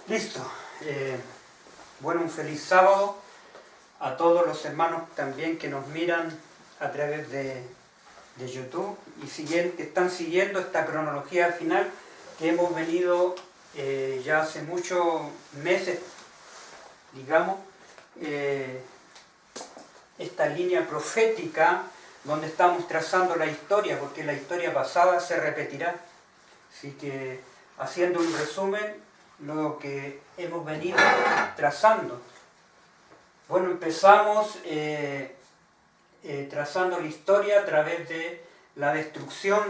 Listo. Bueno, un feliz sábado a todos los hermanos también que nos miran a través de YouTube y que están siguiendo esta cronología final que hemos venido ya hace muchos meses, digamos, esta línea profética donde estamos trazando la historia, porque la historia pasada se repetirá. Así que, haciendo un resumen, lo que hemos venido trazando. Bueno, empezamos trazando la historia a través de la destrucción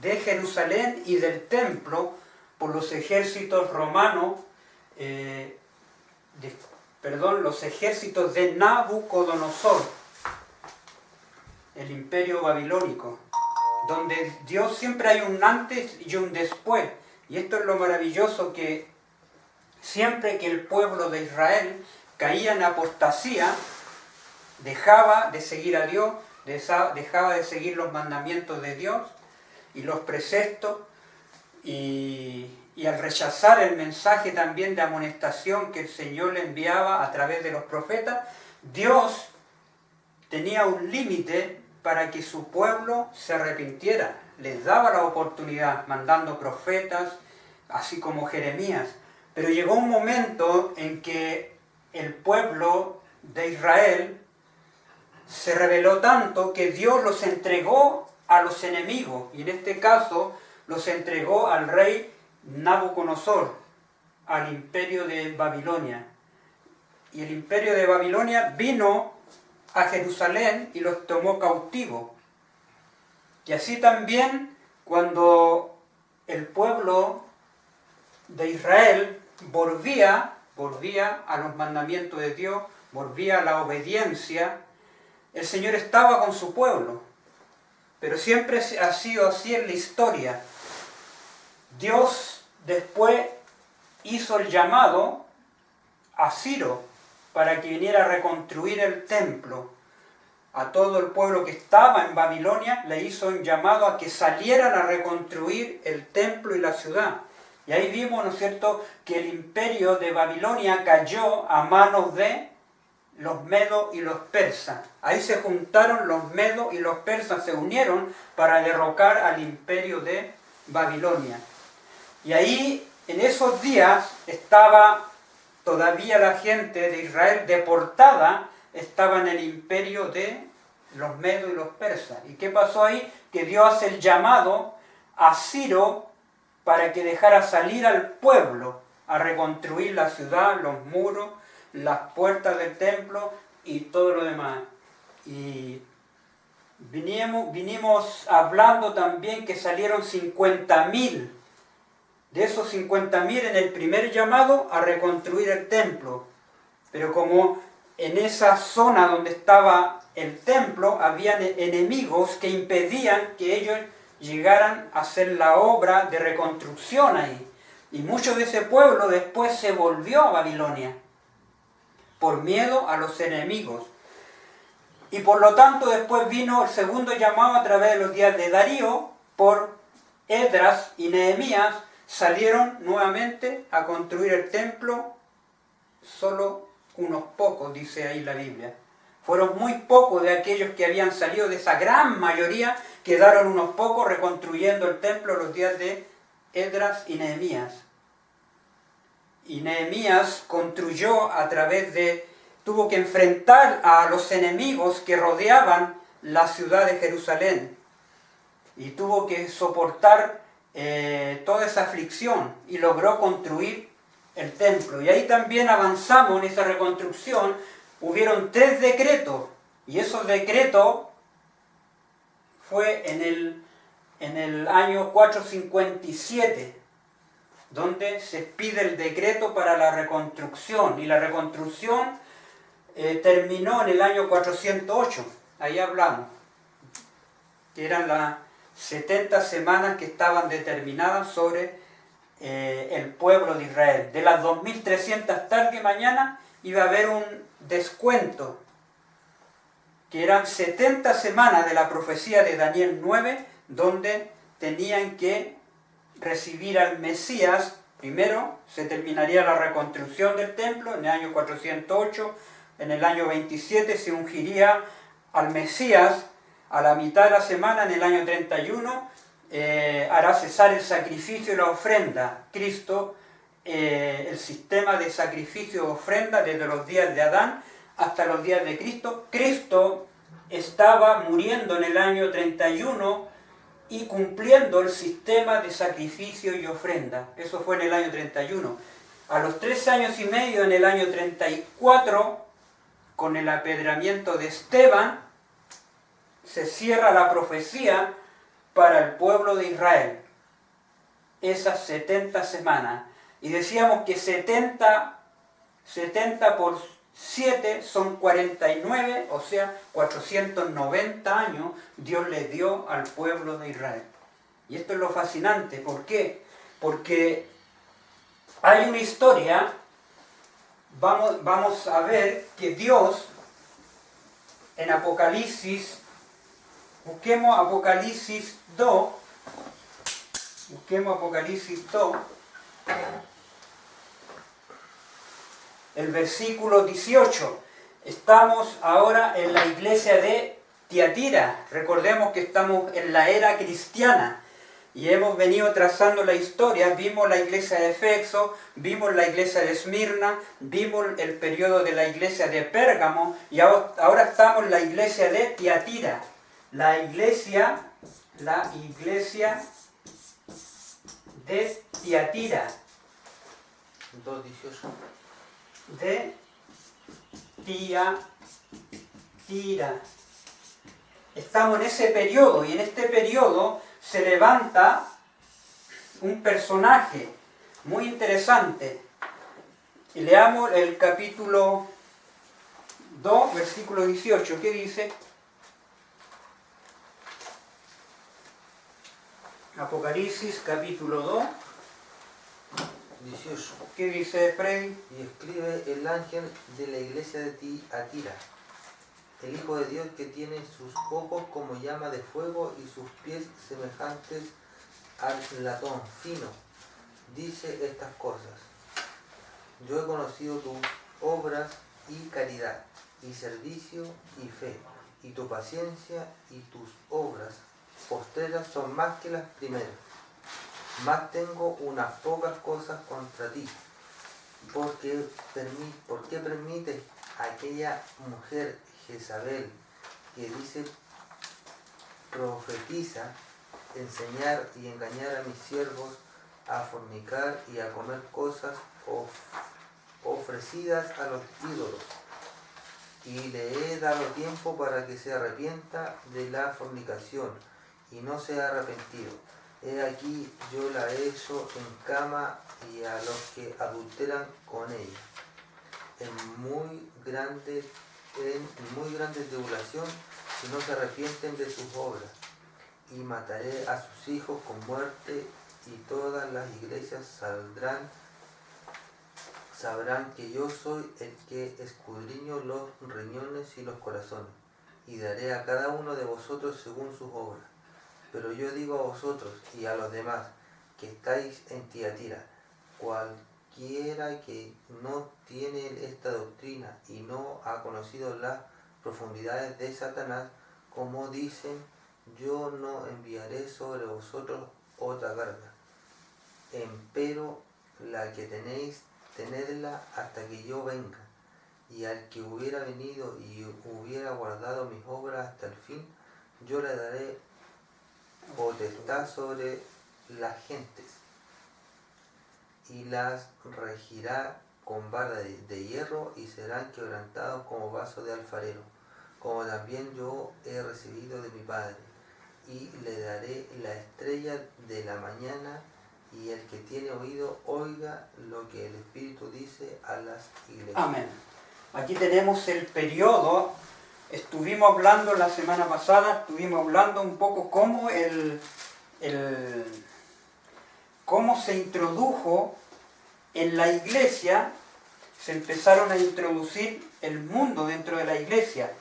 de Jerusalén y del templo por los ejércitos romanos, los ejércitos de Nabucodonosor, el imperio babilónico, donde Dios siempre hay un antes y un después. Y esto es lo maravilloso, que siempre que el pueblo de Israel caía en apostasía, dejaba de seguir a Dios, dejaba de seguir los mandamientos de Dios y los preceptos, y al rechazar el mensaje también de amonestación que el Señor le enviaba a través de los profetas, Dios tenía un límite para que su pueblo se arrepintiera. Les daba la oportunidad, mandando profetas, así como Jeremías. Pero llegó un momento en que el pueblo de Israel se rebeló tanto que Dios los entregó a los enemigos, y en este caso los entregó al rey Nabucodonosor, al imperio de Babilonia. Y el imperio de Babilonia vino a Jerusalén y los tomó cautivos. Y así también, cuando el pueblo de Israel volvía a los mandamientos de Dios, volvía a la obediencia, el Señor estaba con su pueblo. Pero siempre ha sido así en la historia. Dios después hizo el llamado a Ciro para que viniera a reconstruir el templo. A todo el pueblo que estaba en Babilonia le hizo un llamado a que salieran a reconstruir el templo y la ciudad. Y ahí vimos, ¿no es cierto?, que el imperio de Babilonia cayó a manos de los medos y los persas. Ahí se juntaron los medos y los persas, se unieron para derrocar al imperio de Babilonia. Y ahí, en esos días, estaba todavía la gente de Israel deportada, estaba en el imperio de los medos y los persas. ¿Y qué pasó ahí? Que Dios hace el llamado a Ciro para que dejara salir al pueblo a reconstruir la ciudad, los muros, las puertas del templo y todo lo demás. Y vinimos hablando también que salieron 50.000. De esos 50.000 en el primer llamado a reconstruir el templo. Pero como en esa zona donde estaba el templo habían enemigos que impedían que ellos llegaran a hacer la obra de reconstrucción ahí. Y mucho de ese pueblo después se volvió a Babilonia por miedo a los enemigos. Y por lo tanto después vino el segundo llamado a través de los días de Darío. Por Esdras y Nehemías salieron nuevamente a construir el templo. Solo unos pocos, dice ahí la Biblia. Fueron muy pocos de aquellos que habían salido de esa gran mayoría, quedaron unos pocos reconstruyendo el templo los días de Esdras y Nehemías. Y Nehemías construyó tuvo que enfrentar a los enemigos que rodeaban la ciudad de Jerusalén. Y tuvo que soportar toda esa aflicción y logró construir el templo. Y ahí también avanzamos en esa reconstrucción. Hubieron 3 decretos, y esos decretos fue en el año 457, donde se pide el decreto para la reconstrucción, y la reconstrucción terminó en el año 408, ahí hablamos, que eran las 70 semanas que estaban determinadas sobre el pueblo de Israel. De las 2.300 tarde y mañana iba a haber un descuento que eran 70 semanas de la profecía de Daniel 9, donde tenían que recibir al Mesías. Primero se terminaría la reconstrucción del templo en el año 408, en el año 27 se ungiría al Mesías, a la mitad de la semana, en el año 31, hará cesar el sacrificio y la ofrenda. Cristo, el sistema de sacrificio y ofrenda desde los días de Adán hasta los días de Cristo. Cristo estaba muriendo en el año 31 y cumpliendo el sistema de sacrificio y ofrenda. Eso fue en el año 31. A los 3 años y medio, en el año 34, con el apedreamiento de Esteban, se cierra la profecía para el pueblo de Israel. Esas 70 semanas. Y decíamos que 70 por 7 son 49, o sea, 490 años Dios le dio al pueblo de Israel. Y esto es lo fascinante. ¿Por qué? Porque hay una historia, vamos a ver que Dios, en Apocalipsis, busquemos Apocalipsis 2, el versículo 18. Estamos ahora en la iglesia de Tiatira. Recordemos que estamos en la era cristiana y hemos venido trazando la historia. Vimos la iglesia de Éfeso, vimos la iglesia de Esmirna, vimos el periodo de la iglesia de Pérgamo y ahora estamos en la iglesia de Tiatira. La iglesia de Tiatira. 2:18. De Tiatira. Estamos en ese periodo y en este periodo se levanta un personaje muy interesante. Y leamos el capítulo 2, versículo 18. ¿Qué dice? Apocalipsis capítulo 2. 18. ¿Qué dice Freddy? Y escribe el ángel de la iglesia de Tiatira, el Hijo de Dios, que tiene sus ojos como llama de fuego y sus pies semejantes al latón fino, dice estas cosas: yo he conocido tus obras y caridad, y servicio y fe, y tu paciencia, y tus obras postreras son más que las primeras. Mas tengo unas pocas cosas contra ti, porque permites a aquella mujer Jezabel, que dice, profetiza, enseñar y engañar a mis siervos a fornicar y a comer cosas ofrecidas a los ídolos, y le he dado tiempo para que se arrepienta de la fornicación, y no se ha arrepentido. He aquí, yo la he hecho en cama y a los que adulteran con ella, en muy grande tribulación, si no se arrepienten de sus obras. Y mataré a sus hijos con muerte, y todas las iglesias sabrán que yo soy el que escudriño los riñones y los corazones, y daré a cada uno de vosotros según sus obras. Pero yo digo a vosotros y a los demás que estáis en Tiatira, cualquiera que no tiene esta doctrina y no ha conocido las profundidades de Satanás, como dicen, yo no enviaré sobre vosotros otra carga. Empero la que tenéis, tenedla hasta que yo venga. Y al que hubiera venido y hubiera guardado mis obras hasta el fin, yo le daré potestad sobre las gentes, y las regirá con vara de hierro, y serán quebrantados como vaso de alfarero, como también yo he recibido de mi Padre. Y le daré la estrella de la mañana, y el que tiene oído oiga lo que el Espíritu dice a las iglesias. Amén. Aquí tenemos el periodo. Estuvimos hablando la semana pasada, un poco cómo cómo se introdujo en la iglesia, se empezaron a introducir el mundo dentro de la iglesia.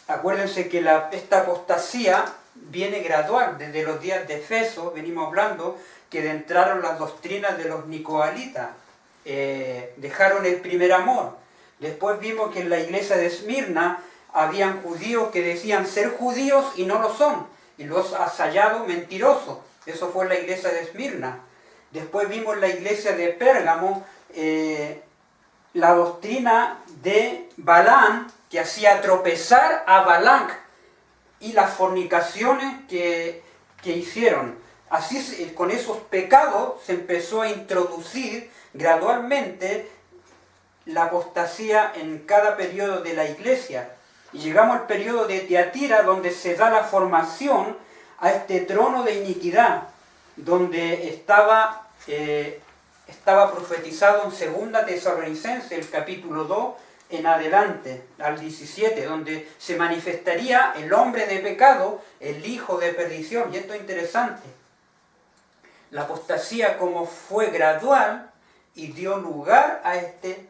Acuérdense que esta apostasía viene gradual. Desde los días de Efeso venimos hablando que entraron las doctrinas de los nicoalitas, dejaron el primer amor. Después vimos que en la iglesia de Esmirna habían judíos que decían ser judíos y no lo son, y los hallados mentirosos. Eso fue la iglesia de Esmirna. Después vimos la iglesia de Pérgamo, la doctrina de Balaam, que hacía tropezar a Balac, y las fornicaciones que hicieron. Así, con esos pecados se empezó a introducir gradualmente la apostasía en cada periodo de la iglesia. Y llegamos al periodo de Tiatira, donde se da la formación a este trono de iniquidad, donde estaba profetizado en 2 Tesalonicenses, el capítulo 2, en adelante, al 17, donde se manifestaría el hombre de pecado, el hijo de perdición. Y esto es interesante. La apostasía como fue gradual y dio lugar a este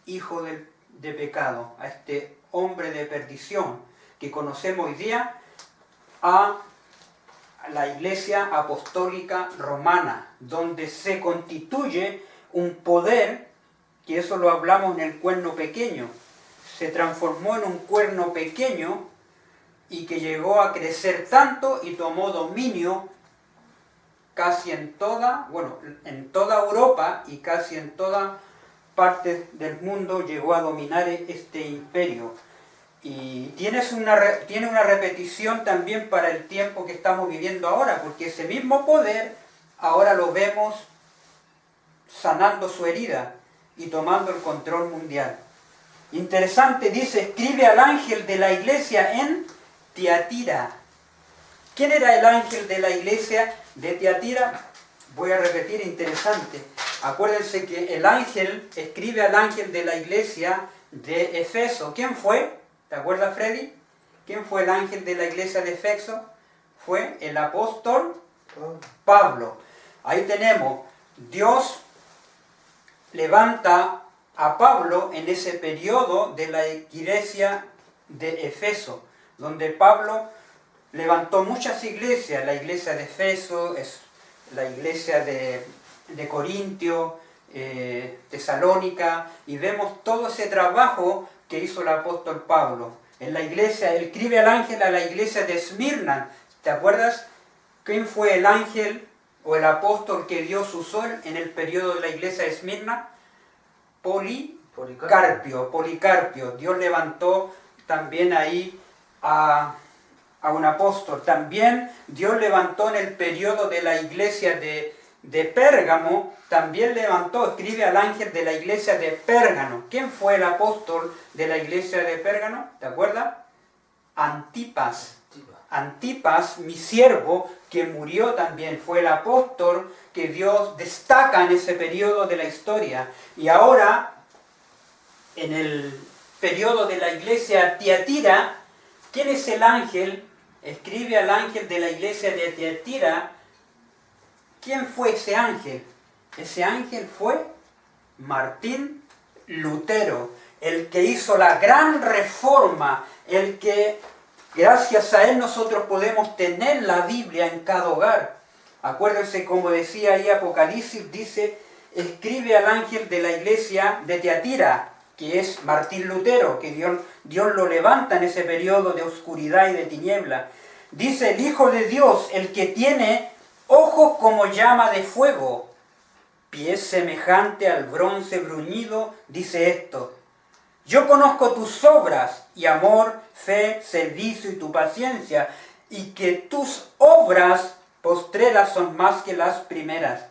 hijo de pecado, a este hombre de perdición, que conocemos hoy día a la Iglesia Apostólica Romana, donde se constituye un poder, que eso lo hablamos en el cuerno pequeño, se transformó en un cuerno pequeño y que llegó a crecer tanto y tomó dominio casi en toda Europa y casi en toda parte del mundo llegó a dominar este imperio. Y tiene una repetición también para el tiempo que estamos viviendo ahora, porque ese mismo poder ahora lo vemos sanando su herida y tomando el control mundial. Interesante, dice, escribe al ángel de la iglesia en Tiatira. ¿Quién era el ángel de la iglesia de Tiatira? Voy a repetir, interesante. Acuérdense que el ángel escribe al ángel de la iglesia de Efeso. ¿Quién fue? ¿Te acuerdas, Freddy? ¿Quién fue el ángel de la iglesia de Efeso? Fue el apóstol Pablo. Ahí tenemos, Dios levanta a Pablo en ese periodo de la iglesia de Efeso, donde Pablo levantó muchas iglesias, la iglesia de Efeso, la iglesia de Corintio, Tesalónica, y vemos todo ese trabajo que hizo el apóstol Pablo. En la iglesia, él escribe al ángel a la iglesia de Esmirna. ¿Te acuerdas quién fue el ángel o el apóstol que Dios usó en el periodo de la iglesia de Esmirna? Policarpio. Dios levantó también ahí a un apóstol. También Dios levantó en el periodo de la iglesia de Pérgamo, también levantó, escribe al ángel de la iglesia de Pérgamo. ¿Quién fue el apóstol de la iglesia de Pérgamo? ¿Te acuerdas? Antipas, mi siervo, que murió también, fue el apóstol que Dios destaca en ese periodo de la historia. Y ahora, en el periodo de la iglesia Tiatira, ¿quién es el ángel? Escribe al ángel de la iglesia de Tiatira. ¿Quién fue ese ángel? Ese ángel fue Martín Lutero, el que hizo la gran reforma, el que gracias a él nosotros podemos tener la Biblia en cada hogar. Acuérdense, como decía ahí Apocalipsis, dice, escribe al ángel de la iglesia de Tiatira, que es Martín Lutero, que Dios lo levanta en ese periodo de oscuridad y de tiniebla. Dice, el Hijo de Dios, el que tiene ojos como llama de fuego, pies semejante al bronce bruñido, dice esto: yo conozco tus obras y amor, fe, servicio y tu paciencia, y que tus obras postreras son más que las primeras.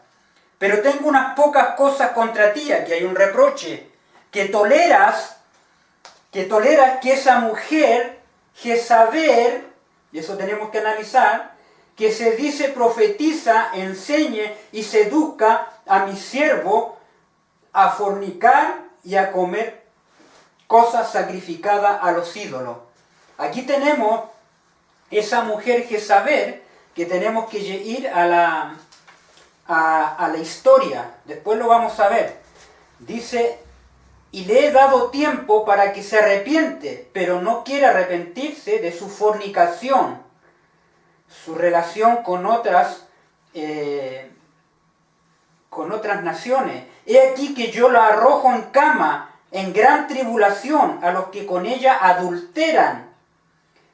Pero tengo unas pocas cosas contra ti, aquí hay un reproche, que toleras que esa mujer, Jezabel, y eso tenemos que analizar, que se dice profetiza, enseñe y seduzca a mi siervo a fornicar y a comer cosas sacrificadas a los ídolos. Aquí tenemos esa mujer Jezabel, que tenemos que ir a la historia, después lo vamos a ver. Dice y le he dado tiempo para que se arrepiente, pero no quiere arrepentirse de su fornicación, su relación con otras naciones. He aquí que yo la arrojo en cama, en gran tribulación, a los que con ella adulteran,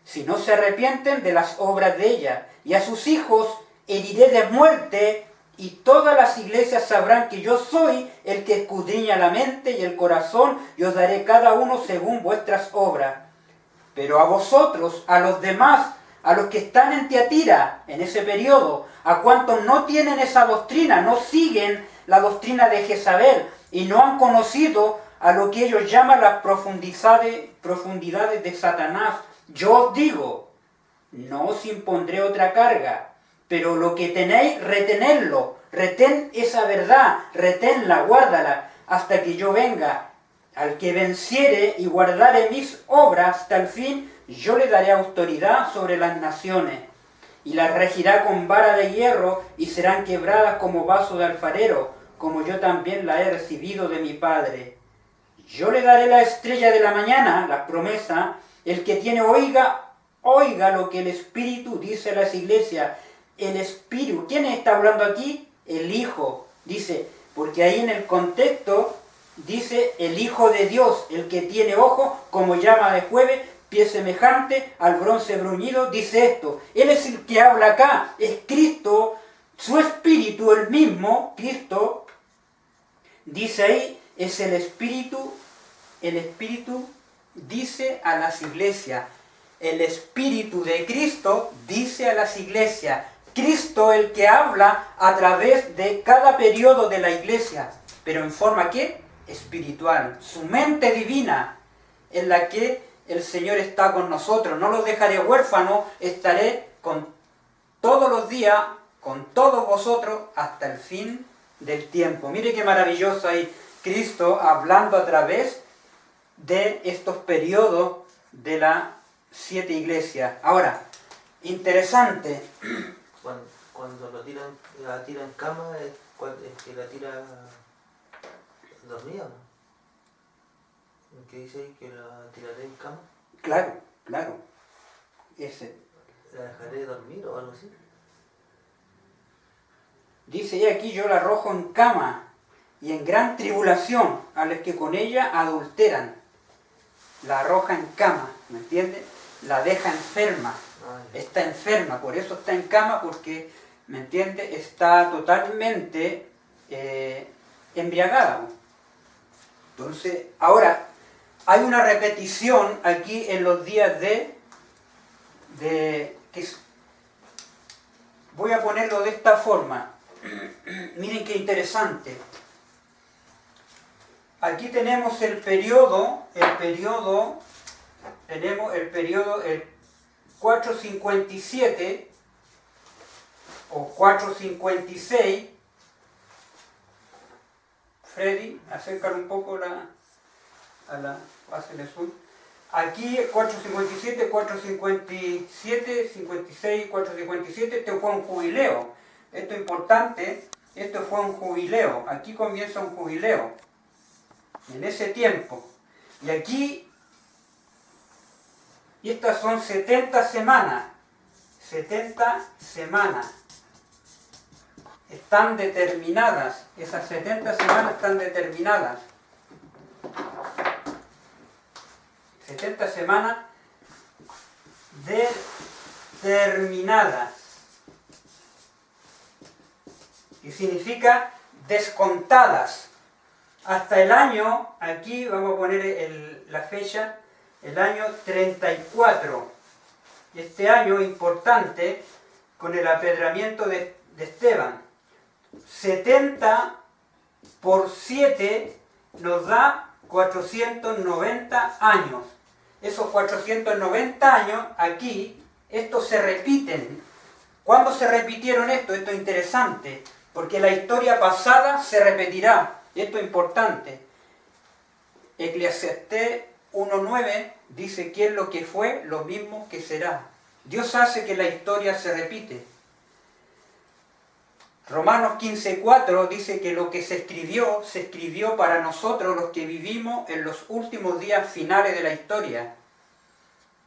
si no se arrepienten de las obras de ella, y a sus hijos heriré de muerte, y todas las iglesias sabrán que yo soy el que escudriña la mente y el corazón, y os daré cada uno según vuestras obras. Pero a vosotros, a los demás, a los que están en Tiatira, en ese periodo, a cuantos no tienen esa doctrina, no siguen la doctrina de Jezabel, y no han conocido a lo que ellos llaman las profundidades de Satanás, yo os digo, no os impondré otra carga, pero lo que tenéis, retenedlo, retén esa verdad, reténla, guárdala, hasta que yo venga. Al que venciere y guardare mis obras hasta el fin, yo le daré autoridad sobre las naciones, y las regirá con vara de hierro, y serán quebradas como vaso de alfarero, como yo también la he recibido de mi Padre. Yo le daré la estrella de la mañana, la promesa, el que tiene oiga lo que el Espíritu dice a las iglesias. El Espíritu, ¿quién está hablando aquí? El Hijo, dice, porque ahí en el contexto dice el Hijo de Dios, el que tiene ojo como llama de jueves, pie semejante al bronce bruñido, dice esto. Él es el que habla acá, es Cristo, su Espíritu, el mismo, Cristo, dice ahí, es el Espíritu dice a las iglesias. El Espíritu de Cristo dice a las iglesias. Cristo el que habla a través de cada periodo de la iglesia, pero en forma ¿qué? Espiritual. Su mente divina en la que el Señor está con nosotros. No los dejaré huérfanos, estaré con todos los días, con todos vosotros, hasta el fin del tiempo. Mire qué maravilloso ahí Cristo hablando a través de estos periodos de las 7 iglesias. Ahora, interesante. Cuando la tira en cama, es que la tira dormida, ¿no? ¿Qué dice ahí? ¿Que la tiraré en cama? Claro, claro. Ese. ¿La dejaré dormir o algo así? Dice, y aquí yo la arrojo en cama y en gran tribulación a los que con ella adulteran. La arroja en cama, ¿me entiendes? La deja enferma. Está enferma, por eso está en cama, porque, ¿me entiendes? Está totalmente embriagada. Entonces, ahora, hay una repetición aquí en los días voy a ponerlo de esta forma. Miren qué interesante. Aquí tenemos el periodo 457 o 456. Freddy, acércalo un poco a la base de zoom. Aquí 457, 457, 56, 457, este fue un jubileo. Esto es importante, esto fue un jubileo. Aquí comienza un jubileo. En ese tiempo. Y aquí, y estas son 70 semanas. 70 semanas. Están determinadas. Esas 70 semanas están determinadas. 70 semanas determinadas. Y significa descontadas. Hasta el año, aquí vamos a poner la fecha, el año 34. Este año importante con el apedramiento de Esteban. 70 por 7 nos da 490 años. Esos 490 años aquí, estos se repiten. ¿Cuándo se repitieron esto? Esto es interesante, porque la historia pasada se repetirá. Esto es importante. Eclesiastés 1:9 dice que es lo que fue, lo mismo que será. Dios hace que la historia se repite. Romanos 15:4 dice que lo que se escribió para nosotros los que vivimos en los últimos días finales de la historia.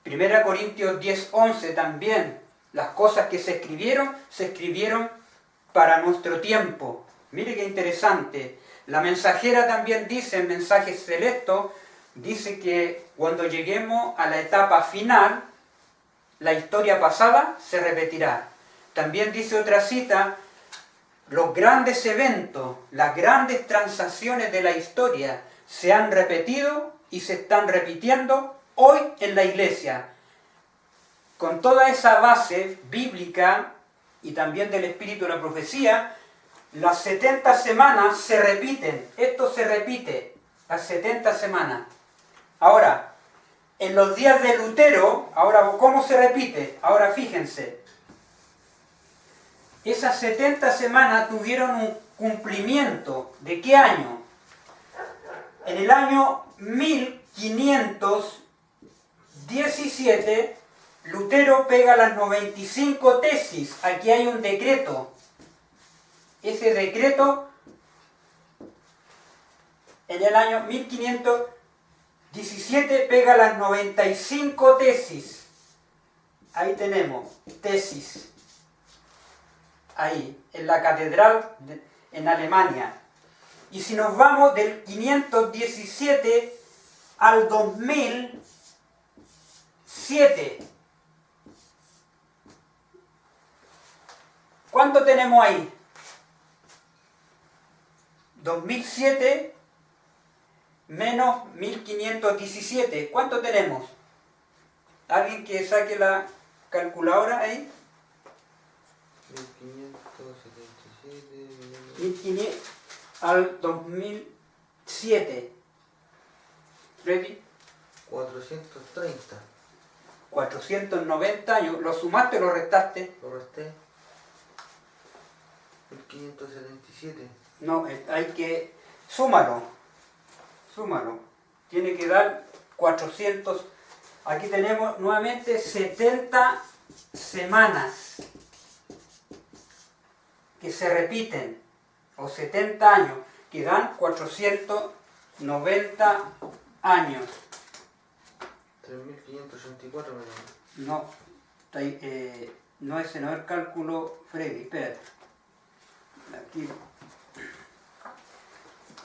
1 Corintios 10:11 también, las cosas que se escribieron para nuestro tiempo. Mire qué interesante. La mensajera también dice, en mensajes celestos, dice que cuando lleguemos a la etapa final, la historia pasada se repetirá. También dice otra cita, los grandes eventos, las grandes transacciones de la historia se han repetido y se están repitiendo hoy en la iglesia. Con toda esa base bíblica y también del espíritu de la profecía, las 70 semanas se repiten. Esto se repite, las 70 semanas. Ahora, en los días de Lutero, ahora, ¿cómo se repite? Ahora fíjense. Esas 70 semanas tuvieron un cumplimiento. ¿De qué año? En el año 1517, Lutero pega las 95 tesis. Aquí hay un decreto. Ese decreto, en el año 1517, pega las 95 tesis. Ahí tenemos, tesis. Ahí, en la catedral en Alemania. Y si nos vamos del 517 al 2007, ¿cuánto tenemos ahí? 2007 menos 1517, ¿cuánto tenemos? ¿Alguien que saque la calculadora ahí? 1500 al 2007. ¿Ready? 430. 490 años. ¿Lo sumaste o lo restaste? Lo resté. 1577. No, hay que... Súmalo. Tiene que dar 400. Aquí tenemos nuevamente 70 semanas que se repiten, o 70 años, que dan 490 años. 3584 me llamo. No, no, ese no es el cálculo, Freddy, espérate. Aquí.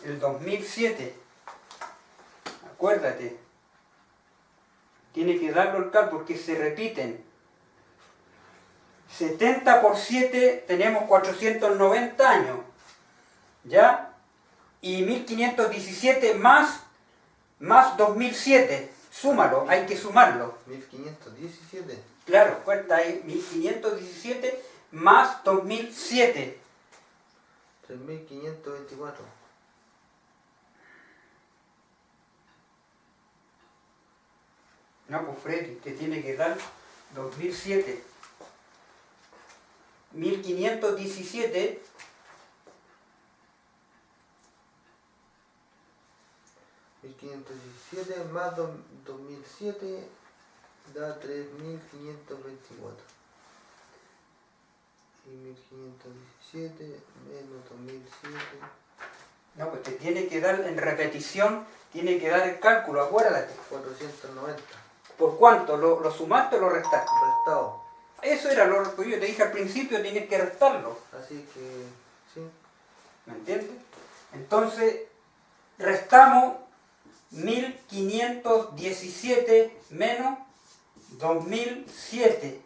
El 2007, acuérdate, tiene que darlo el cálculo porque se repiten. 70 por 7 tenemos 490 años, ¿ya? Y 1517 más 2007, súmalo, hay que sumarlo. 1517. Claro, cuenta ahí, 1517 más 2007. 3524. No, pues Freddy, te tiene que dar 2007. 1517 1517 más 2007 da 3524. Y 1517 menos 2007. No, pues te tiene que dar en repetición, tiene que dar el cálculo, acuérdate. 490. ¿Por cuánto? ¿Lo sumaste o lo restaste? Restado. Eso era lo que yo te dije al principio, tienes que restarlo. Así que, sí. ¿Me entiendes? Entonces, restamos 1517 menos 2007.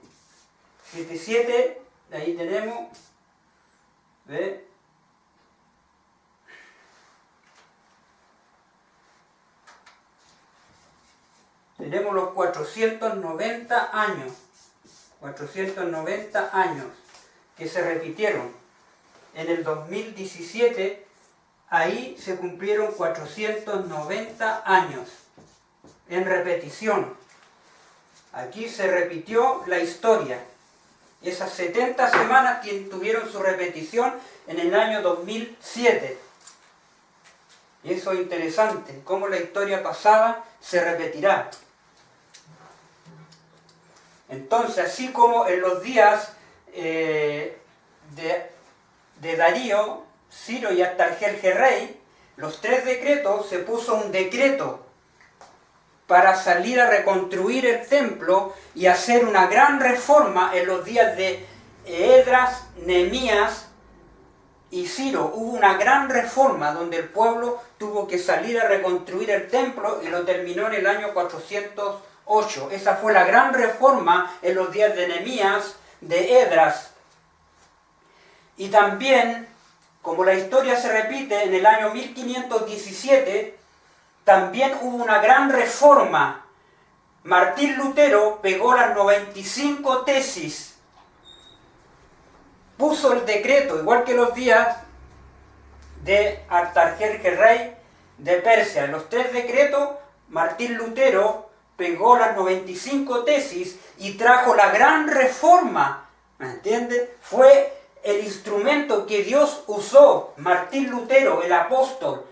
77, ahí tenemos, ¿ves? Tenemos los 490 años. 490 años que se repitieron. En el 2017, ahí se cumplieron 490 años en repetición. Aquí se repitió la historia. Esas 70 semanas que tuvieron su repetición en el año 2007. Y eso es interesante, cómo la historia pasada se repetirá. Entonces, así como en los días de de Darío, Ciro y Artajerjerrey, los 3 decretos, se puso un decreto para salir a reconstruir el templo y hacer una gran reforma en los días de Esdras, Nehemías y Ciro. Hubo una gran reforma donde el pueblo tuvo que salir a reconstruir el templo y lo terminó en el año 408. Esa fue la gran reforma en los días de Nehemías, de Esdras. Y también, como la historia se repite, en el año 1517, también hubo una gran reforma. Martín Lutero pegó las 95 tesis, puso el decreto, igual que los días de Artajerjerrey de Persia. En los 3 decretos, Martín Lutero pegó las 95 tesis y trajo la gran reforma. ¿Me entiendes? Fue el instrumento que Dios usó. Martín Lutero, el apóstol,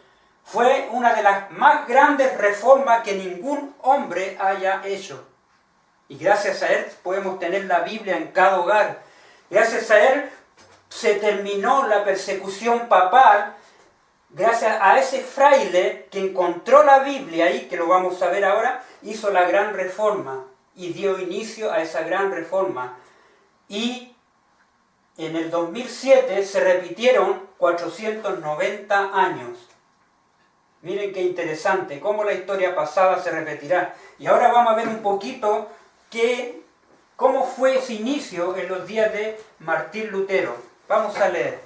fue una de las más grandes reformas que ningún hombre haya hecho. Y gracias a él podemos tener la Biblia en cada hogar. Gracias a él se terminó la persecución papal. Gracias a ese fraile que encontró la Biblia ahí, que lo vamos a ver ahora, hizo la gran reforma y dio inicio a esa gran reforma. Y en el 2007 se repitieron 490 años. Miren qué interesante, cómo la historia pasada se repetirá. Y ahora vamos a ver un poquito cómo fue ese inicio en los días de Martín Lutero. Vamos a leer.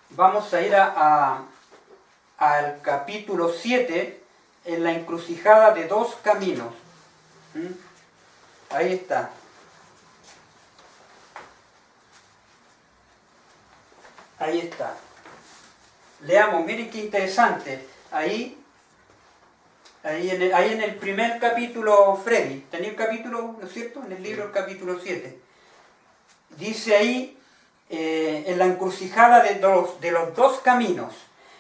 Vamos a ir al capítulo 7, en la encrucijada de 2 caminos. Ahí está. Ahí está. Leamos, miren qué interesante. Ahí en el primer capítulo, Freddy, tenía el capítulo, ¿no es cierto? En el libro, el capítulo 7. Dice ahí, en la encrucijada de los 2 caminos,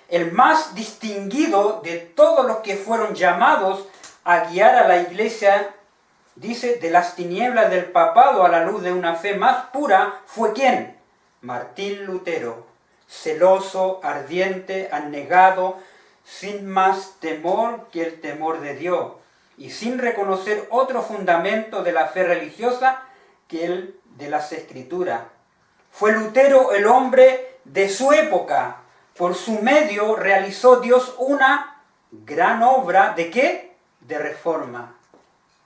el más distinguido de todos los que fueron llamados a guiar a la iglesia, dice, de las tinieblas del papado a la luz de una fe más pura, ¿fue quién? Martín Lutero. Celoso, ardiente, anegado, sin más temor que el temor de Dios, y sin reconocer otro fundamento de la fe religiosa que el de las Escrituras. Fue Lutero el hombre de su época. Por su medio realizó Dios una gran obra, ¿de qué? De reforma.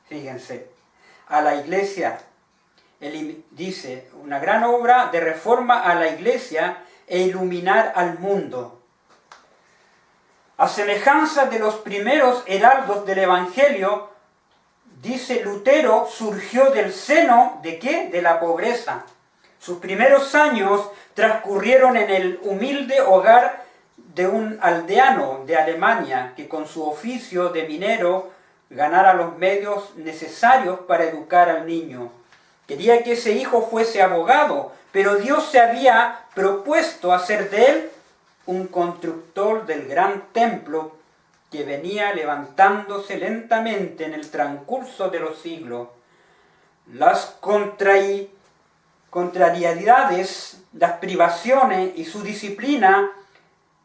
Fíjense, a la iglesia, dice, una gran obra de reforma a la iglesia e iluminar al mundo. A semejanza de los primeros heraldos del Evangelio, dice Lutero, surgió del seno, ¿de qué? De la pobreza. Sus primeros años transcurrieron en el humilde hogar de un aldeano de Alemania que con su oficio de minero ganara los medios necesarios para educar al niño. Quería que ese hijo fuese abogado, pero Dios se había propuesto hacer de él un constructor del gran templo que venía levantándose lentamente en el transcurso de los siglos. Las contrariedades, las privaciones y su disciplina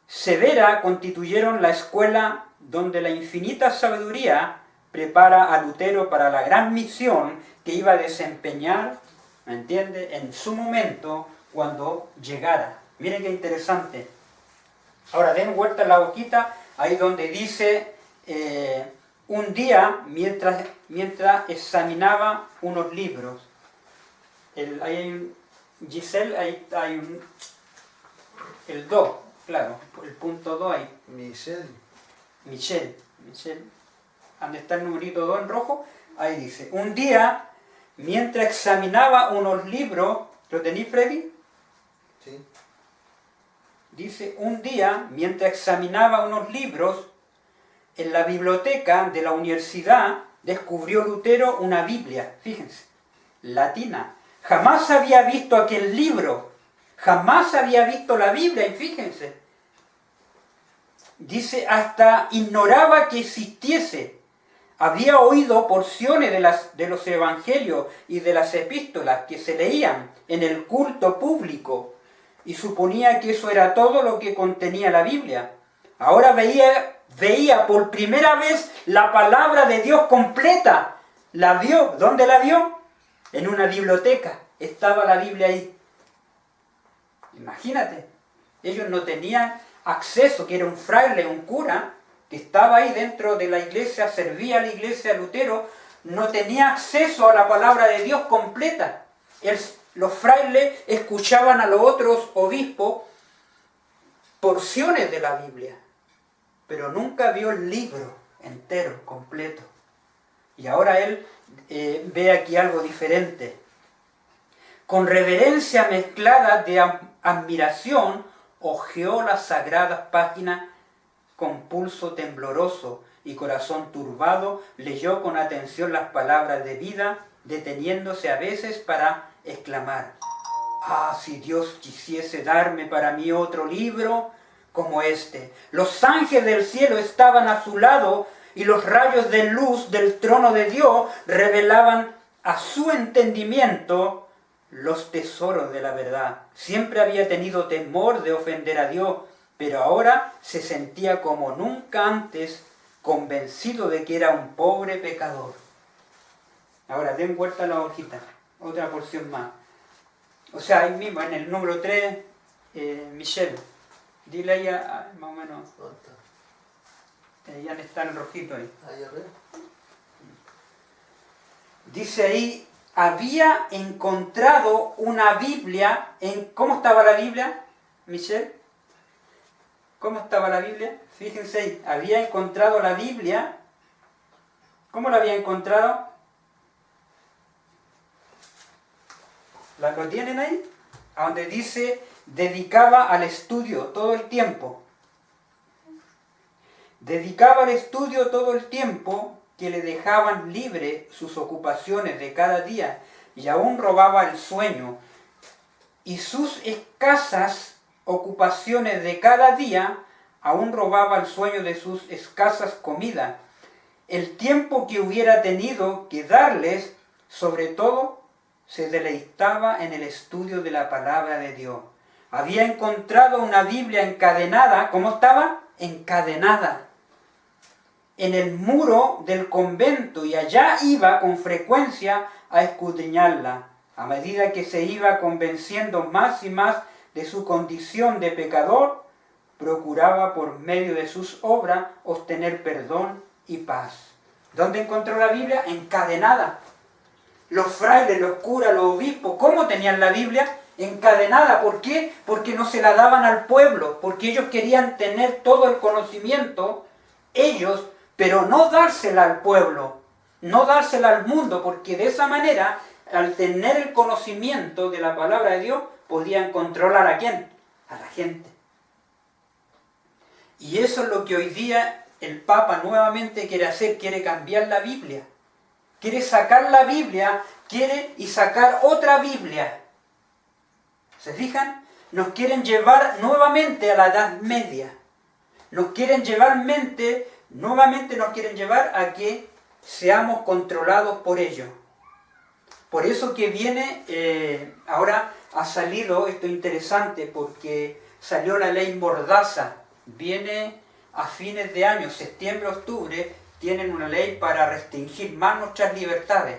severa constituyeron la escuela donde la infinita sabiduría prepara a Lutero para la gran misión que iba a desempeñar, ¿me entiende?, en su momento cuando llegara. Miren qué interesante. Ahora den vuelta la boquita, ahí donde dice, un día, mientras examinaba unos libros, ahí hay un, Giselle, ahí hay el 2, claro, el punto 2 ahí. Michelle, donde está el numerito 2 en rojo, ahí dice, un día, mientras examinaba unos libros, ¿lo tenéis, Freddy? Sí. Dice, un día, mientras examinaba unos libros, en la biblioteca de la universidad, descubrió Lutero una Biblia, fíjense, latina. Jamás había visto aquel libro, jamás había visto la Biblia, y fíjense. Dice, hasta ignoraba que existiese. Había oído porciones de los evangelios y de las epístolas que se leían en el culto público, y suponía que eso era todo lo que contenía la Biblia. Ahora veía por primera vez la palabra de Dios completa. La vio. ¿Dónde la vio? En una biblioteca. Estaba la Biblia ahí. Imagínate. Ellos no tenían acceso, que era un fraile, un cura, que estaba ahí dentro de la iglesia, servía a la iglesia de Lutero, no tenía acceso a la palabra de Dios completa. Los frailes escuchaban a los otros obispos porciones de la Biblia, pero nunca vio el libro entero, completo. Y ahora él ve aquí algo diferente. Con reverencia mezclada de admiración, hojeó las sagradas páginas con pulso tembloroso y corazón turbado, leyó con atención las palabras de vida, deteniéndose a veces para exclamar: «Ah, si Dios quisiese darme para mí otro libro como este». Los ángeles del cielo estaban a su lado y los rayos de luz del trono de Dios revelaban a su entendimiento los tesoros de la verdad. Siempre había tenido temor de ofender a Dios, pero ahora se sentía como nunca antes convencido de que era un pobre pecador. Ahora den vuelta a la hojita, otra porción más. O sea, ahí mismo, en el número 3, Michelle, dile ahí más o menos. Ya está el rojito ahí. Ahí arriba. Dice ahí, había encontrado una Biblia en... ¿Cómo estaba la Biblia, Michelle? ¿Cómo estaba la Biblia? Fíjense ahí, había encontrado la Biblia. ¿Cómo la había encontrado? ¿Lo tienen ahí? A donde dice, dedicaba al estudio todo el tiempo. Dedicaba al estudio todo el tiempo que le dejaban libre sus ocupaciones de cada día, y aún robaba el sueño. Y sus escasas ocupaciones de cada día, aún robaba el sueño de sus escasas comidas. El tiempo que hubiera tenido que darles, sobre todo, se deleitaba en el estudio de la palabra de Dios. Había encontrado una Biblia encadenada. ¿Cómo estaba? Encadenada en el muro del convento, y allá iba con frecuencia a escudriñarla. A medida que se iba convenciendo más y más de su condición de pecador, procuraba por medio de sus obras obtener perdón y paz. ¿Dónde encontró la Biblia? Encadenada. Los frailes, los curas, los obispos, ¿cómo tenían la Biblia? Encadenada. ¿Por qué? Porque no se la daban al pueblo, porque ellos querían tener todo el conocimiento, ellos, pero no dársela al pueblo, no dársela al mundo, porque de esa manera, al tener el conocimiento de la palabra de Dios, podían controlar ¿a quién? A la gente. Y eso es lo que hoy día el Papa nuevamente quiere hacer, quiere cambiar la Biblia. Quiere sacar la Biblia, quiere y sacar otra Biblia. ¿Se fijan? Nos quieren llevar nuevamente a la Edad Media. Nos quieren llevar nuevamente nos quieren llevar a que seamos controlados por ellos. Por eso que viene, ahora ha salido, esto interesante, porque salió la ley Mordaza. Viene a fines de año, septiembre, octubre, tienen una ley para restringir más nuestras libertades.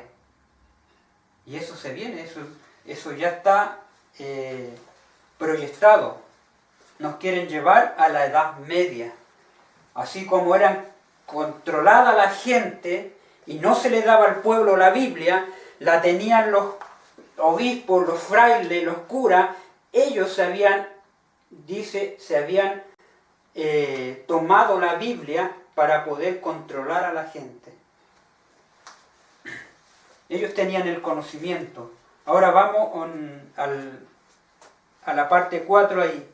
Y eso se viene, eso ya está proyectado. Nos quieren llevar a la Edad Media. Así como eran controlada la gente y no se le daba al pueblo la Biblia, la tenían los obispos, los frailes, los curas. Ellos se habían tomado la Biblia para poder controlar a la gente. Ellos tenían el conocimiento. Ahora vamos a la parte 4 ahí.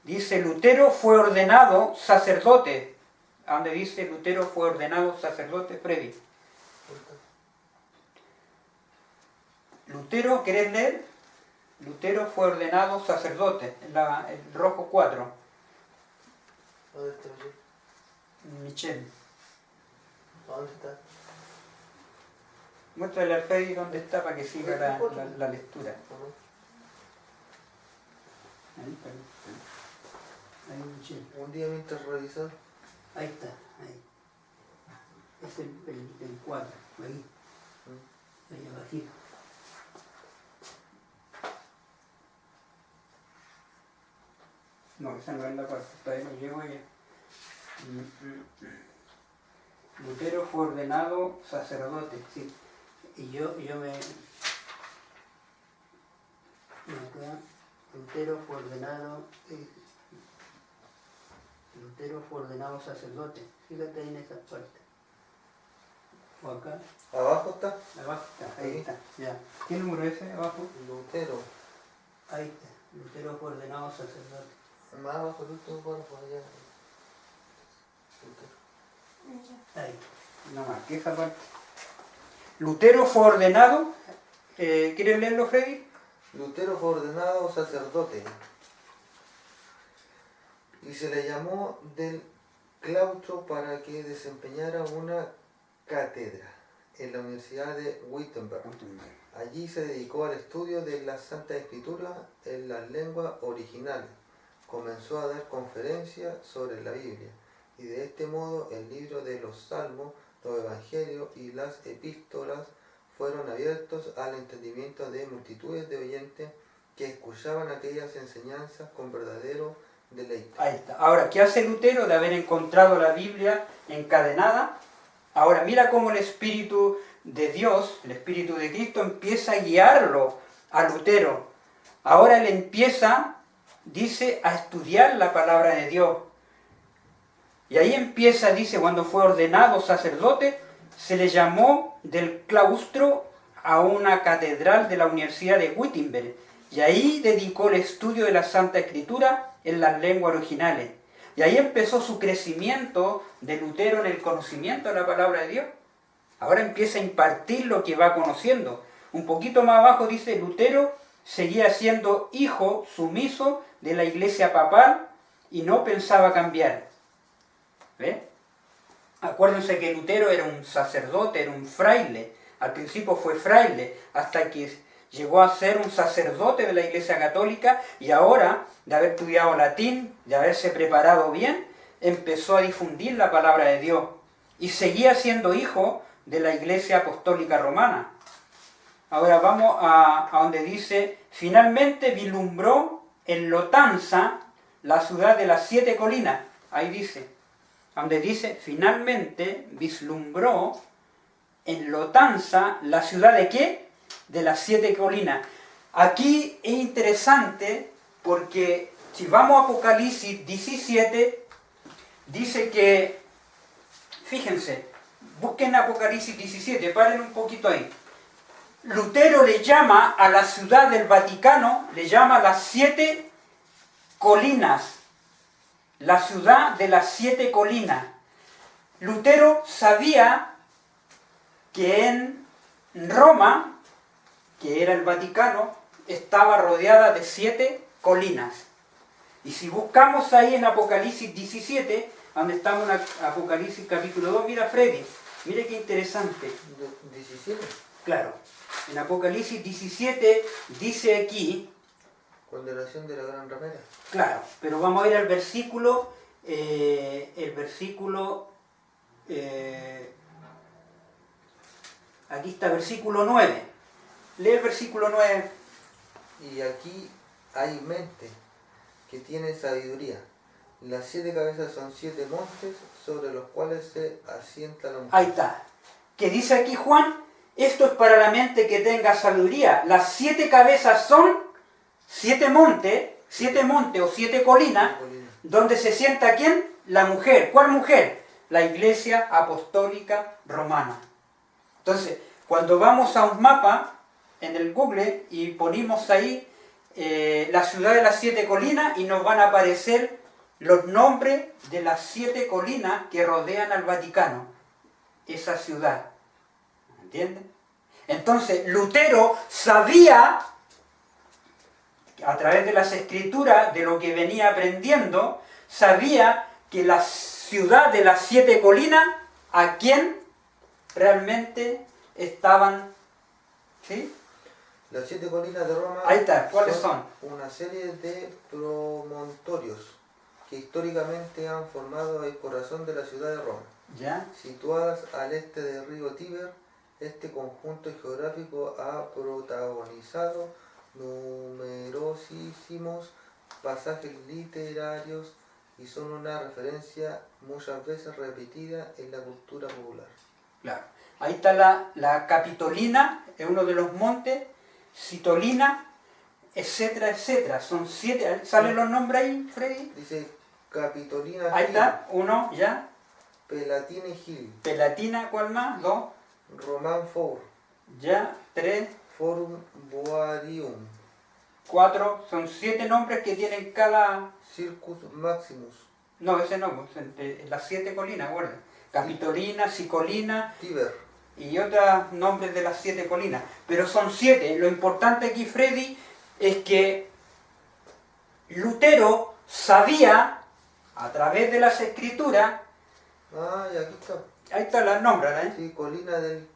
Dice, Lutero fue ordenado sacerdote. ¿A dónde dice Lutero fue ordenado sacerdote, Freddy? Lutero, ¿querés leer? Lutero fue ordenado sacerdote, el rojo 4. ¿Dónde está? Michelle. ¿Dónde está? Muéstrale al Freddy dónde está para que siga la lectura. Ahí, ahí, Michelle. Un día mientras revisar. Ahí está, ahí. Es el cuadro, ahí. Ahí abajito. No, esa no es la parte, todavía no llego allá. Lutero fue ordenado sacerdote, sí. Y yo me acá, Lutero fue ordenado sacerdote. Fíjate ahí en esa parte. O acá. ¿Abajo está? Abajo está, ahí está, ya. ¿Qué número es ese abajo? Lutero. Ahí está. Lutero fue ordenado sacerdote. Más abajo, el último párrafo allá. Ahí. No más, que esa parte. Lutero fue ordenado. ¿Quieres leerlo, Freddy? Lutero fue ordenado sacerdote y se le llamó del claustro para que desempeñara una cátedra en la Universidad de Wittenberg. Allí se dedicó al estudio de la Santa Escritura en las lenguas originales. Comenzó a dar conferencias sobre la Biblia y de este modo el libro de los Salmos, los Evangelios y las Epístolas fueron abiertos al entendimiento de multitudes de oyentes que escuchaban aquellas enseñanzas con verdadero deleite. Ahí está. Ahora, ¿qué hace Lutero de haber encontrado la Biblia encadenada? Ahora, mira cómo el Espíritu de Dios, el Espíritu de Cristo, empieza a guiarlo a Lutero. Ahora él empieza, dice, a estudiar la palabra de Dios. Y ahí empieza, dice, cuando fue ordenado sacerdote, se le llamó del claustro a una catedral de la Universidad de Wittenberg. Y ahí dedicó el estudio de la Santa Escritura en las lenguas originales. Y ahí empezó su crecimiento de Lutero en el conocimiento de la palabra de Dios. Ahora empieza a impartir lo que va conociendo. Un poquito más abajo dice, Lutero seguía siendo hijo sumiso de la iglesia papal y no pensaba cambiar. ¿Ve? Acuérdense que Lutero era un sacerdote, era un fraile. Al principio fue fraile, hasta que llegó a ser un sacerdote de la Iglesia Católica y ahora, de haber estudiado latín, de haberse preparado bien, empezó a difundir la palabra de Dios. Y seguía siendo hijo de la Iglesia Apostólica Romana. Ahora vamos a donde dice, finalmente vislumbró en Lotanza, la ciudad de las 7 colinas. Ahí dice, donde dice, finalmente vislumbró en Lotanza, la ciudad de ¿qué? De las 7 colinas. Aquí es interesante porque si vamos a Apocalipsis 17, dice que, fíjense, busquen Apocalipsis 17, paren un poquito ahí. Lutero le llama a la ciudad del Vaticano, le llama las 7 colinas, la ciudad de las 7 colinas. Lutero sabía que en Roma, que era el Vaticano, estaba rodeada de 7 colinas. Y si buscamos ahí en Apocalipsis 17, donde estamos en Apocalipsis capítulo 2, mira Freddy, mire qué interesante. 17. Claro, en Apocalipsis 17 dice aquí, Condenación de la gran ramera. claro, pero vamos a ir al versículo, aquí está versículo 9. Lee el versículo 9. Y aquí hay mente que tiene sabiduría. Las 7 cabezas son 7 montes sobre los cuales se asienta la mujer. Ahí está. ¿Qué dice aquí Juan? Esto es para la mente que tenga sabiduría. Las 7 cabezas son 7 montes o 7 colinas, donde se sienta ¿quién? La mujer. ¿Cuál mujer? La Iglesia Apostólica Romana. Entonces, cuando vamos a un mapa en el Google y ponemos ahí la ciudad de las 7 colinas y nos van a aparecer los nombres de las 7 colinas que rodean al Vaticano, esa ciudad. ¿Entienden? Entonces, Lutero sabía, a través de las escrituras, de lo que venía aprendiendo, sabía que la ciudad de las 7 colinas, ¿a quién realmente estaban? ¿Sí? Las 7 colinas de Roma Ahí está, ¿cuáles son? una serie de promontorios que históricamente han formado el corazón de la ciudad de Roma. ¿Ya? Situadas al este del río Tíber, este conjunto geográfico ha protagonizado numerosísimos pasajes literarios y son una referencia muchas veces repetida en la cultura popular. Claro. Ahí está la Capitolina, es uno de los montes, Citolina, etcétera, etcétera. Son 7, ¿salen los nombres ahí, Freddy? Dice Capitolina Ahí Hill, está, 1, ya. Palatine Hill, Pelatina, ¿cuál más? 2, Roman Four, ya. 3, Forum Boarium, 4, son 7 nombres que tienen cada... Circus Maximus, No, ese no, pues, las 7 colinas, guarda. Capitolina, Cicolina Tíber. y otros nombres de las 7 colinas. Pero son 7. Lo importante aquí, Freddy, es que Lutero sabía, a través de las escrituras, Ah, y aquí está. ahí están las nombres, ¿eh? Sí, colina del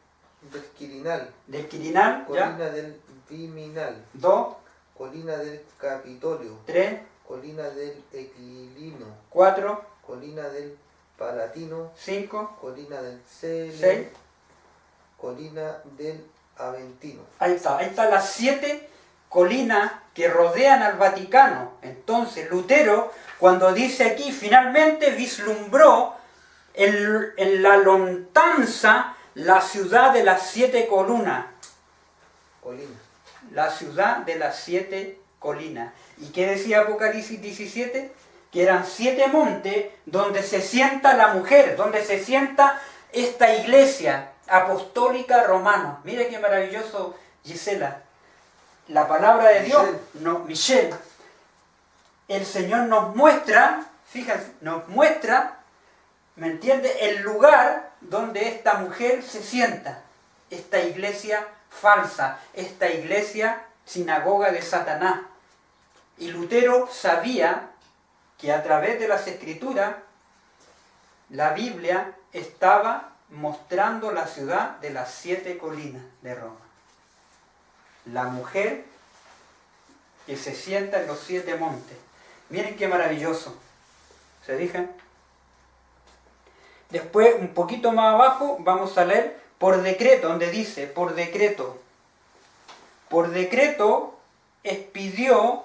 Quirinal, Del Quirinal, colina ya. del Viminal, 2, colina del Capitolio, 3, colina del Equilino, 4, colina del Palatino, 5, colina del Celio, 6. colina del Aventino. Ahí están las 7 colinas que rodean al Vaticano. Entonces Lutero, cuando dice aquí, finalmente vislumbró en la lontananza la ciudad de las 7 colinas. Colina. La ciudad de las 7 colinas. ¿Y qué decía Apocalipsis 17? Que eran 7 montes donde se sienta la mujer, donde se sienta esta iglesia apostólica romana. Mire qué maravilloso, Gisela. La palabra de Dios, no, Michelle, el Señor nos muestra, fíjense, nos muestra, ¿me entiende?, el lugar donde esta mujer se sienta, esta iglesia falsa, esta iglesia sinagoga de Satanás. Y Lutero sabía que a través de las escrituras la Biblia estaba mostrando la ciudad de las 7 colinas de Roma. La mujer que se sienta en los 7 montes. Miren qué maravilloso. ¿Se fijan? Después, un poquito más abajo, vamos a leer por decreto, donde dice, por decreto. Por decreto expidió,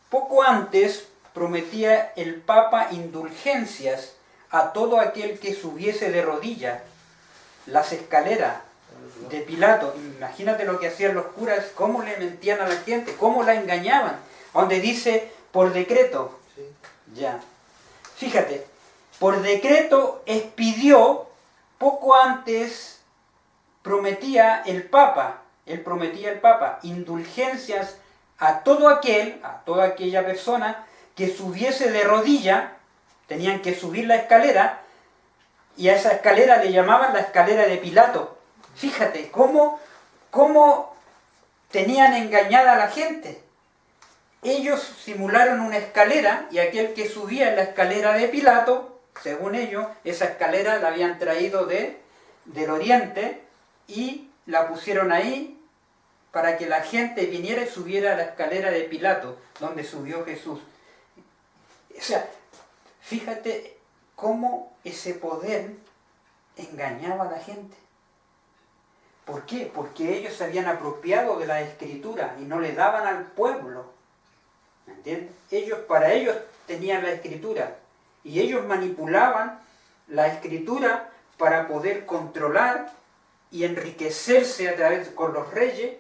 poco antes prometía el Papa indulgencias a todo aquel que subiese de rodillas las escaleras de Pilato. Imagínate lo que hacían los curas, cómo le mentían a la gente, cómo la engañaban. Donde dice, por decreto. Sí. Ya. Fíjate, por decreto expidió, poco antes prometía el Papa, indulgencias a todo aquel, a toda aquella persona que subiese de rodilla, tenían que subir la escalera, y a esa escalera le llamaban la escalera de Pilato. Fíjate cómo tenían engañada a la gente. Ellos simularon una escalera, y aquel que subía en la escalera de Pilato, según ellos, esa escalera la habían traído del oriente y la pusieron ahí para que la gente viniera y subiera a la escalera de Pilato, donde subió Jesús. O sea, fíjate cómo ese poder engañaba a la gente. ¿Por qué? Porque ellos se habían apropiado de la escritura y no le daban al pueblo. ¿Me entiendes? Para ellos tenían la escritura y ellos manipulaban la escritura para poder controlar y enriquecerse a través con los reyes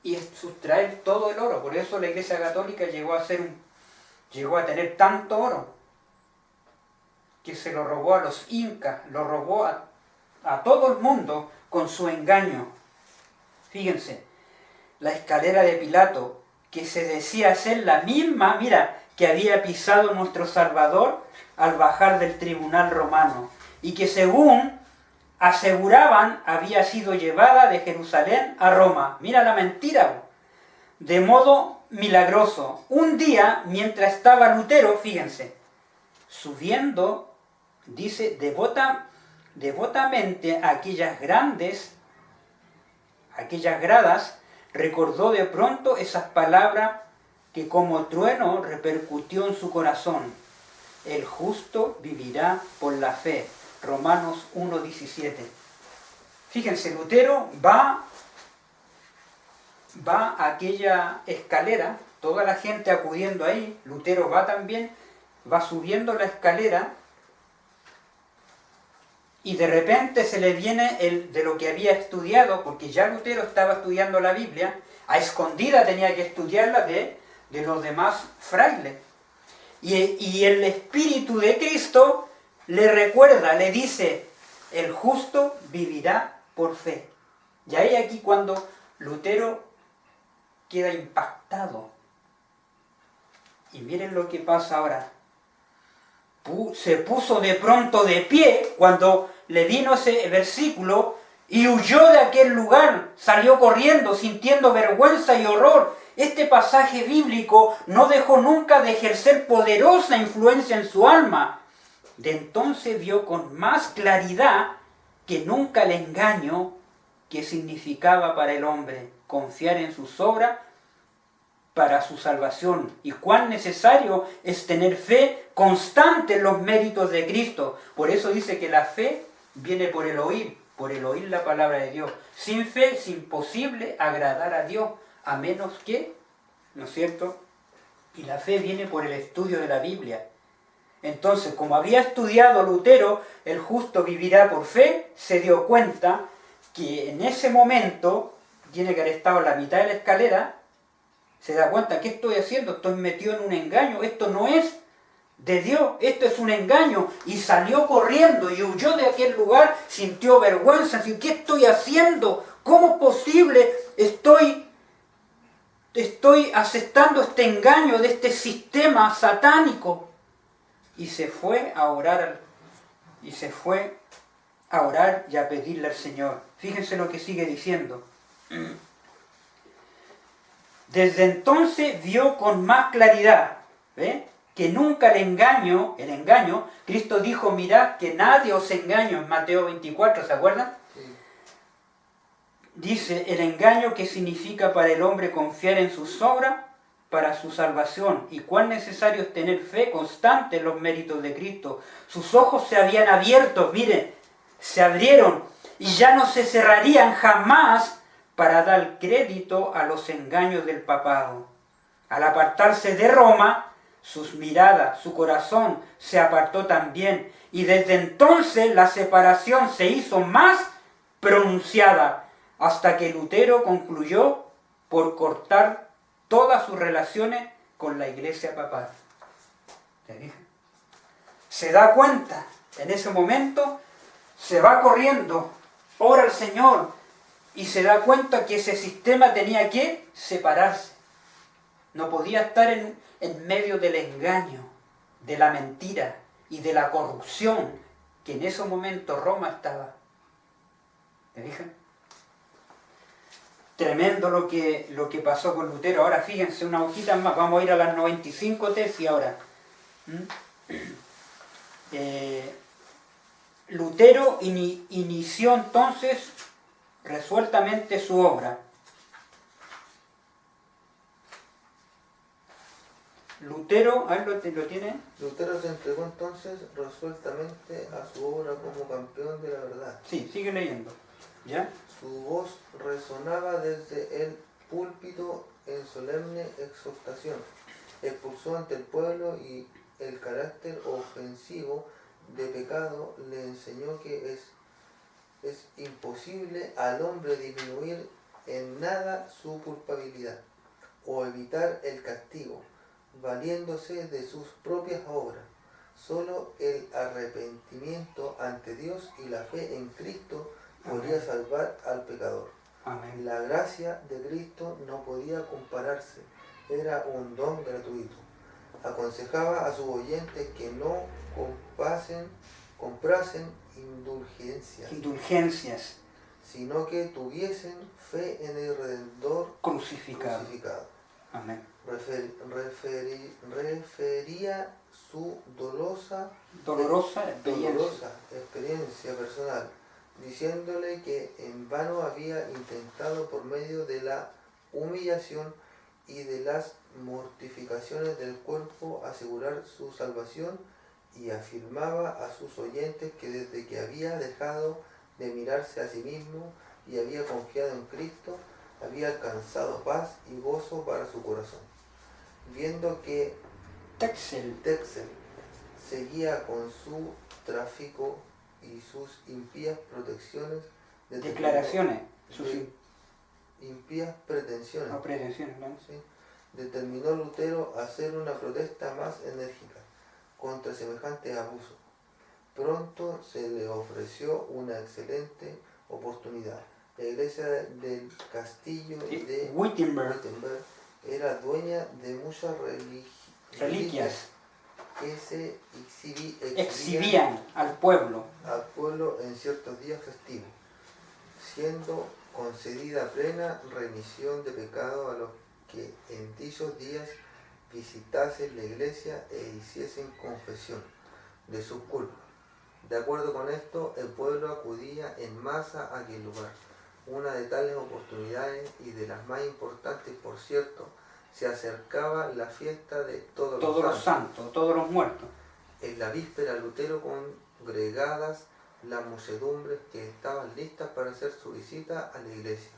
y sustraer todo el oro. Por eso la Iglesia Católica llegó a tener tanto oro que se lo robó a los incas, lo robó a todo el mundo con su engaño. Fíjense, la escalera de Pilato, que se decía ser la misma, mira, que había pisado nuestro Salvador al bajar del tribunal romano, y que según aseguraban había sido llevada de Jerusalén a Roma. Mira la mentira, de modo milagroso. Un día, mientras estaba Lutero, fíjense, subiendo, dice, devotamente a aquellas gradas, recordó de pronto esas palabras que como trueno repercutió en su corazón. El justo vivirá por la fe. Romanos 1:17. Fíjense, Lutero va a aquella escalera, toda la gente acudiendo ahí, Lutero va también, va subiendo la escalera y de repente se le viene de lo que había estudiado, porque ya Lutero estaba estudiando la Biblia, a escondida tenía que estudiarla de los demás frailes. Y el Espíritu de Cristo le recuerda, le dice, el justo vivirá por fe. Y ahí aquí cuando Lutero queda impactado. Y miren lo que pasa ahora. Se puso de pronto de pie cuando le vino ese versículo y huyó de aquel lugar, salió corriendo, sintiendo vergüenza y horror. Este pasaje bíblico no dejó nunca de ejercer poderosa influencia en su alma. De entonces vio con más claridad que nunca el engaño que significaba para el hombre confiar en sus obras para su salvación, y cuán necesario es tener fe constante en los méritos de Cristo. Por eso dice que la fe viene por el oír la palabra de Dios. Sin fe es imposible agradar a Dios, a menos que, ¿no es cierto? Y la fe viene por el estudio de la Biblia. Entonces, como había estudiado Lutero, el justo vivirá por fe, se dio cuenta que en ese momento, tiene que haber estado en la mitad de la escalera, se da cuenta, ¿qué estoy haciendo? Estoy metido en un engaño, esto no es de Dios, esto es un engaño. Y salió corriendo y huyó de aquel lugar, sintió vergüenza, sintió, ¿qué estoy haciendo? ¿Cómo es posible? Estoy aceptando este engaño de este sistema satánico. Y se fue a orar, y a pedirle al Señor. Fíjense lo que sigue diciendo. Desde entonces vio con más claridad, que nunca el engaño, Cristo dijo, mirad que nadie os engañe en Mateo 24, ¿se acuerdan? Sí. Dice, el engaño que significa para el hombre confiar en sus obras para su salvación, y cuán necesario es tener fe constante en los méritos de Cristo. Sus ojos se habían abierto, miren, se abrieron, y ya no se cerrarían jamás para dar crédito a los engaños del papado. Al apartarse de Roma, sus miradas, su corazón se apartó también, y desde entonces la separación se hizo más pronunciada, hasta que Lutero concluyó por cortar todas sus relaciones con la iglesia papal. ¿Te dije? Se da cuenta, en ese momento, se va corriendo, ora al Señor, y se da cuenta que ese sistema tenía que separarse. No podía estar en medio del engaño, de la mentira y de la corrupción que en ese momento Roma estaba. ¿Me dije? Tremendo lo que pasó con Lutero. Ahora fíjense una hojita más, vamos a ir a las 95 tesis ahora. Lutero inició entonces resueltamente su obra. Lutero, ¿lo tiene? Lutero se entregó entonces resueltamente a su obra como campeón de la verdad. Sí, sigue leyendo. ¿Ya? Su voz resonaba desde el púlpito en solemne exhortación. Expulsó ante el pueblo y el carácter ofensivo de pecado le enseñó que es imposible al hombre disminuir en nada su culpabilidad o evitar el castigo, valiéndose de sus propias obras. Solo el arrepentimiento ante Dios y la fe en Cristo podía salvar al pecador. Amén. La gracia de Cristo no podía compararse, era un don gratuito. Aconsejaba a sus oyentes que no comprasen indulgencias, sino que tuviesen fe en el Redentor crucificado. Amén. Refería su dolorosa experiencia personal, diciéndole que en vano había intentado por medio de la humillación y de las mortificaciones del cuerpo asegurar su salvación, y afirmaba a sus oyentes que desde que había dejado de mirarse a sí mismo y había confiado en Cristo, había alcanzado paz y gozo para su corazón. Viendo que Texel Texel seguía con su tráfico y sus impías protecciones, declaraciones, impías pretensiones, no pretensiones, ¿no? ¿sí? Determinó Lutero hacer una protesta más enérgica contra semejantes abusos. Pronto se le ofreció una excelente oportunidad. La iglesia del castillo de Wittenberg era dueña de muchas reliquias que se exhibían al pueblo en ciertos días festivos, siendo concedida plena remisión de pecado a los que en dichos días visitasen la iglesia e hiciesen confesión de sus culpas. De acuerdo con esto, el pueblo acudía en masa a aquel lugar. Una de tales oportunidades, y de las más importantes, por cierto, se acercaba la fiesta de todos los santos, todos los muertos. En la víspera, Lutero, congregadas las muchedumbres que estaban listas para hacer su visita a la iglesia,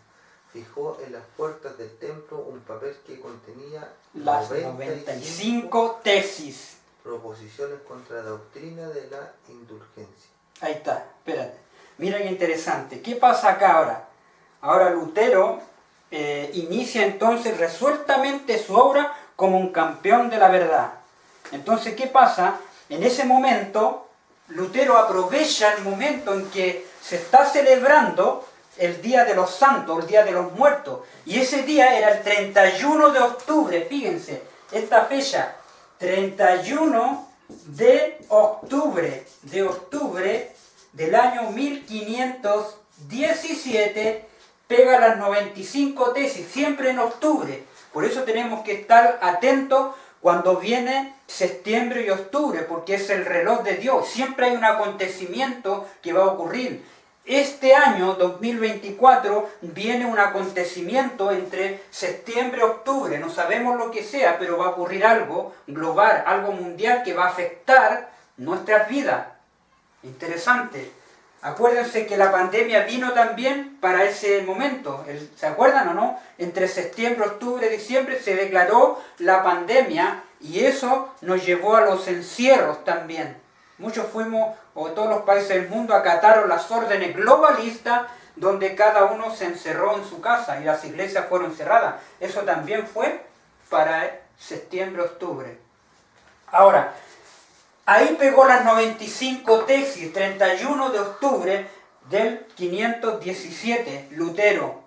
fijó en las puertas del templo un papel que contenía las 95 tesis, proposiciones contra la doctrina de la indulgencia. Ahí está, espérate. Mira qué interesante. ¿Qué pasa acá ahora? Ahora Lutero inicia entonces resueltamente su obra como un campeón de la verdad. Entonces, ¿qué pasa? En ese momento, Lutero aprovecha el momento en que se está celebrando el Día de los Santos, el Día de los Muertos. Y ese día era el 31 de octubre, fíjense, esta fecha, 31 de octubre del año 1517, pega las 95 tesis, siempre en octubre. Por eso tenemos que estar atentos cuando viene septiembre y octubre, porque es el reloj de Dios. Siempre hay un acontecimiento que va a ocurrir. Este año, 2024, viene un acontecimiento entre septiembre y octubre. No sabemos lo que sea, pero va a ocurrir algo global, algo mundial que va a afectar nuestras vidas. Interesante. Acuérdense que la pandemia vino también para ese momento. ¿Se acuerdan o no? Entre septiembre, octubre, diciembre se declaró la pandemia y eso nos llevó a los encierros también. Muchos fuimos, o todos los países del mundo acataron las órdenes globalistas donde cada uno se encerró en su casa y las iglesias fueron cerradas. Eso también fue para septiembre, octubre. Ahora, ahí pegó las 95 tesis, 31 de octubre del 517, Lutero.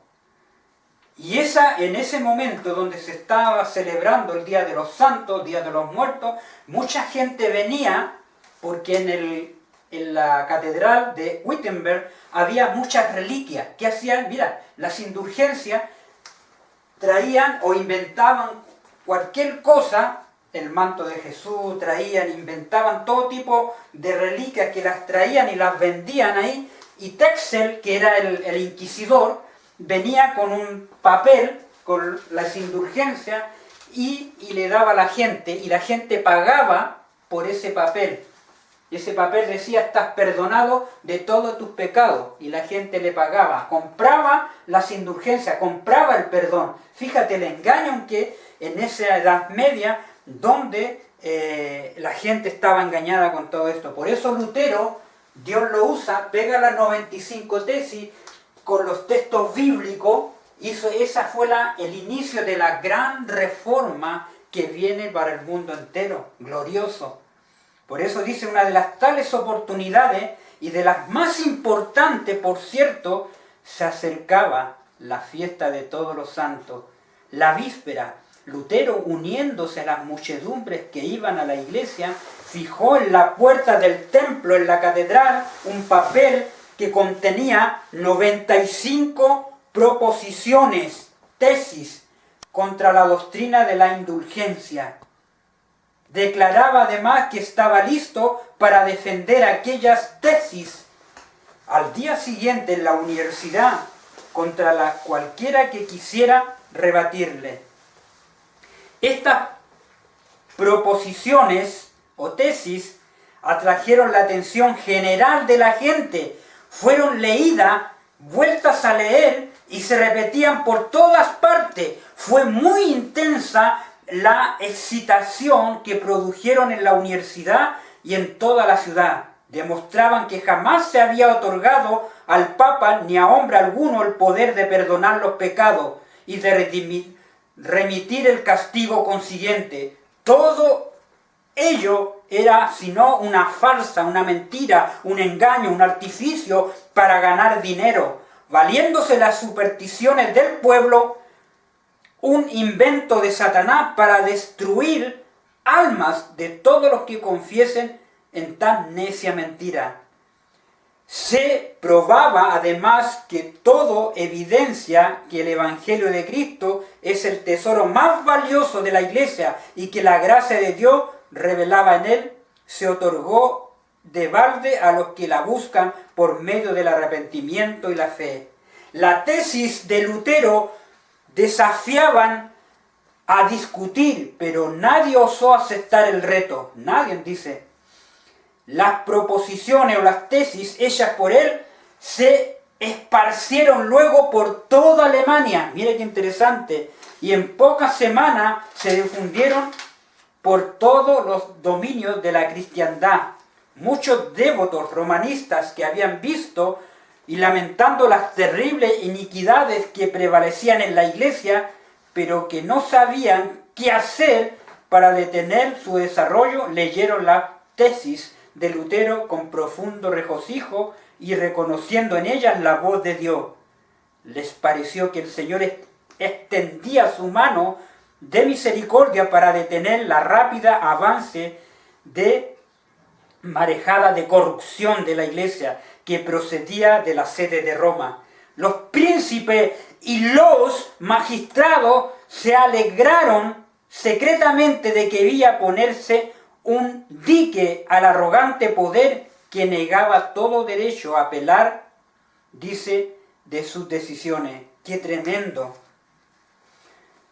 Y en ese momento donde se estaba celebrando el Día de los Santos, Día de los Muertos, mucha gente venía porque en la catedral de Wittenberg había muchas reliquias. ¿Qué hacían? Mira, las indulgencias traían o inventaban cualquier cosa, el manto de Jesús, inventaban todo tipo de reliquias que las traían y las vendían ahí, y Texel, que era el inquisidor, venía con un papel con las indulgencias y le daba a la gente, y la gente pagaba por ese papel. Y ese papel decía: estás perdonado de todos tus pecados. Y la gente le pagaba, compraba las indulgencias, compraba el perdón. Fíjate el engaño en que en esa Edad Media, donde la gente estaba engañada con todo esto. Por eso Lutero, Dios lo usa, pega las 95 tesis con los textos bíblicos. Esa fue el inicio de la gran reforma que viene para el mundo entero, glorioso. Por eso dice, una de las tales oportunidades y de las más importantes, por cierto, se acercaba la fiesta de todos los santos. La víspera, Lutero, uniéndose a las muchedumbres que iban a la iglesia, fijó en la puerta del templo, en la catedral, un papel que contenía 95 proposiciones, tesis, contra la doctrina de la indulgencia. Declaraba además que estaba listo para defender aquellas tesis al día siguiente en la universidad contra cualquiera que quisiera rebatirle. Estas proposiciones o tesis atrajeron la atención general de la gente, fueron leídas, vueltas a leer y se repetían por todas partes. Fue muy intensa la excitación que produjeron en la universidad y en toda la ciudad. Demostraban que jamás se había otorgado al Papa ni a hombre alguno el poder de perdonar los pecados y de remitir el castigo consiguiente. Todo ello era sino una farsa, una mentira, un engaño, un artificio para ganar dinero, valiéndose las supersticiones del pueblo, un invento de Satanás para destruir almas de todos los que confiesen en tan necia mentira. Se probaba además que todo evidencia que el Evangelio de Cristo es el tesoro más valioso de la Iglesia y que la gracia de Dios revelada en él se otorgó de balde a los que la buscan por medio del arrepentimiento y la fe. La tesis de Lutero desafiaban a discutir, pero nadie osó aceptar el reto. Nadie dice. Las proposiciones o las tesis hechas por él se esparcieron luego por toda Alemania. Mire qué interesante. Y en pocas semanas se difundieron por todos los dominios de la cristiandad. Muchos devotos romanistas que habían visto y lamentando las terribles iniquidades que prevalecían en la iglesia, pero que no sabían qué hacer para detener su desarrollo, leyeron la tesis de Lutero con profundo regocijo y reconociendo en ellas la voz de Dios. Les pareció que el Señor extendía su mano de misericordia para detener la rápida avance de marejada de corrupción de la iglesia que procedía de la sede de Roma. Los príncipes y los magistrados se alegraron secretamente de que debía ponerse un dique al arrogante poder que negaba todo derecho a apelar, dice, de sus decisiones. ¡Qué tremendo!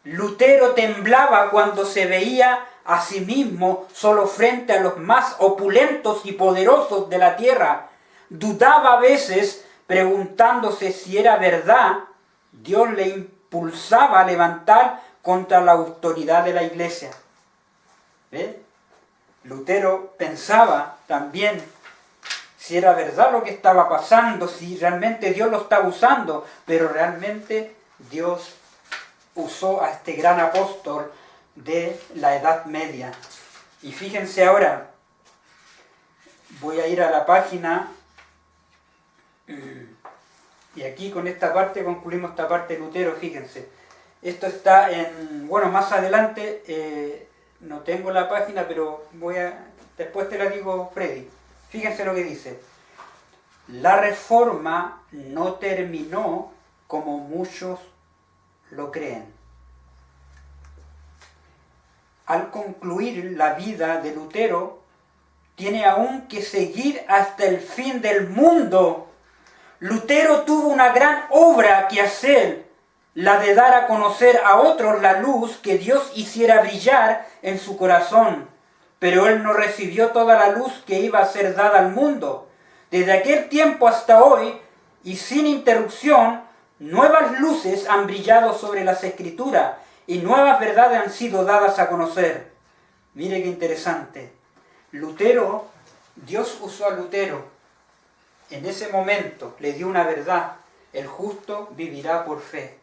Lutero temblaba cuando se veía a sí mismo solo frente a los más opulentos y poderosos de la tierra. Dudaba a veces, preguntándose si era verdad. Dios le impulsaba a levantar contra la autoridad de la iglesia. ¿Ves? Lutero pensaba también si era verdad lo que estaba pasando, si realmente Dios lo estaba usando, pero realmente Dios usó a este gran apóstol de la Edad Media. Y fíjense ahora, voy a ir a la página, y aquí con esta parte concluimos esta parte de Lutero. Fíjense, esto está en, bueno, más adelante, no tengo la página, pero después te la digo, Freddy. Fíjense lo que dice. La reforma no terminó como muchos lo creen. Al concluir la vida de Lutero, tiene aún que seguir hasta el fin del mundo. Lutero tuvo una gran obra que hacer, la de dar a conocer a otros la luz que Dios hiciera brillar en su corazón. Pero él no recibió toda la luz que iba a ser dada al mundo. Desde aquel tiempo hasta hoy, y sin interrupción, nuevas luces han brillado sobre las Escrituras y nuevas verdades han sido dadas a conocer. Mire qué interesante. Lutero, Dios usó a Lutero. En ese momento le dio una verdad. El justo vivirá por fe.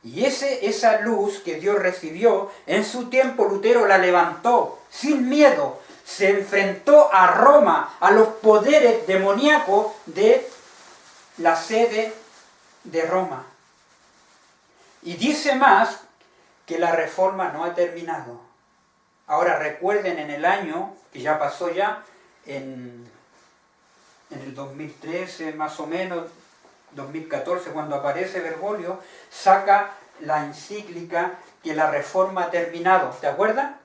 Y esa luz que Dios recibió, en su tiempo Lutero la levantó sin miedo. Se enfrentó a Roma, a los poderes demoníacos de la sede de Roma. Y dice más que la reforma no ha terminado. Ahora recuerden en el año, que ya pasó ya, en el 2013 más o menos, 2014, cuando aparece Bergoglio, saca la encíclica que la reforma ha terminado. ¿Te acuerdas?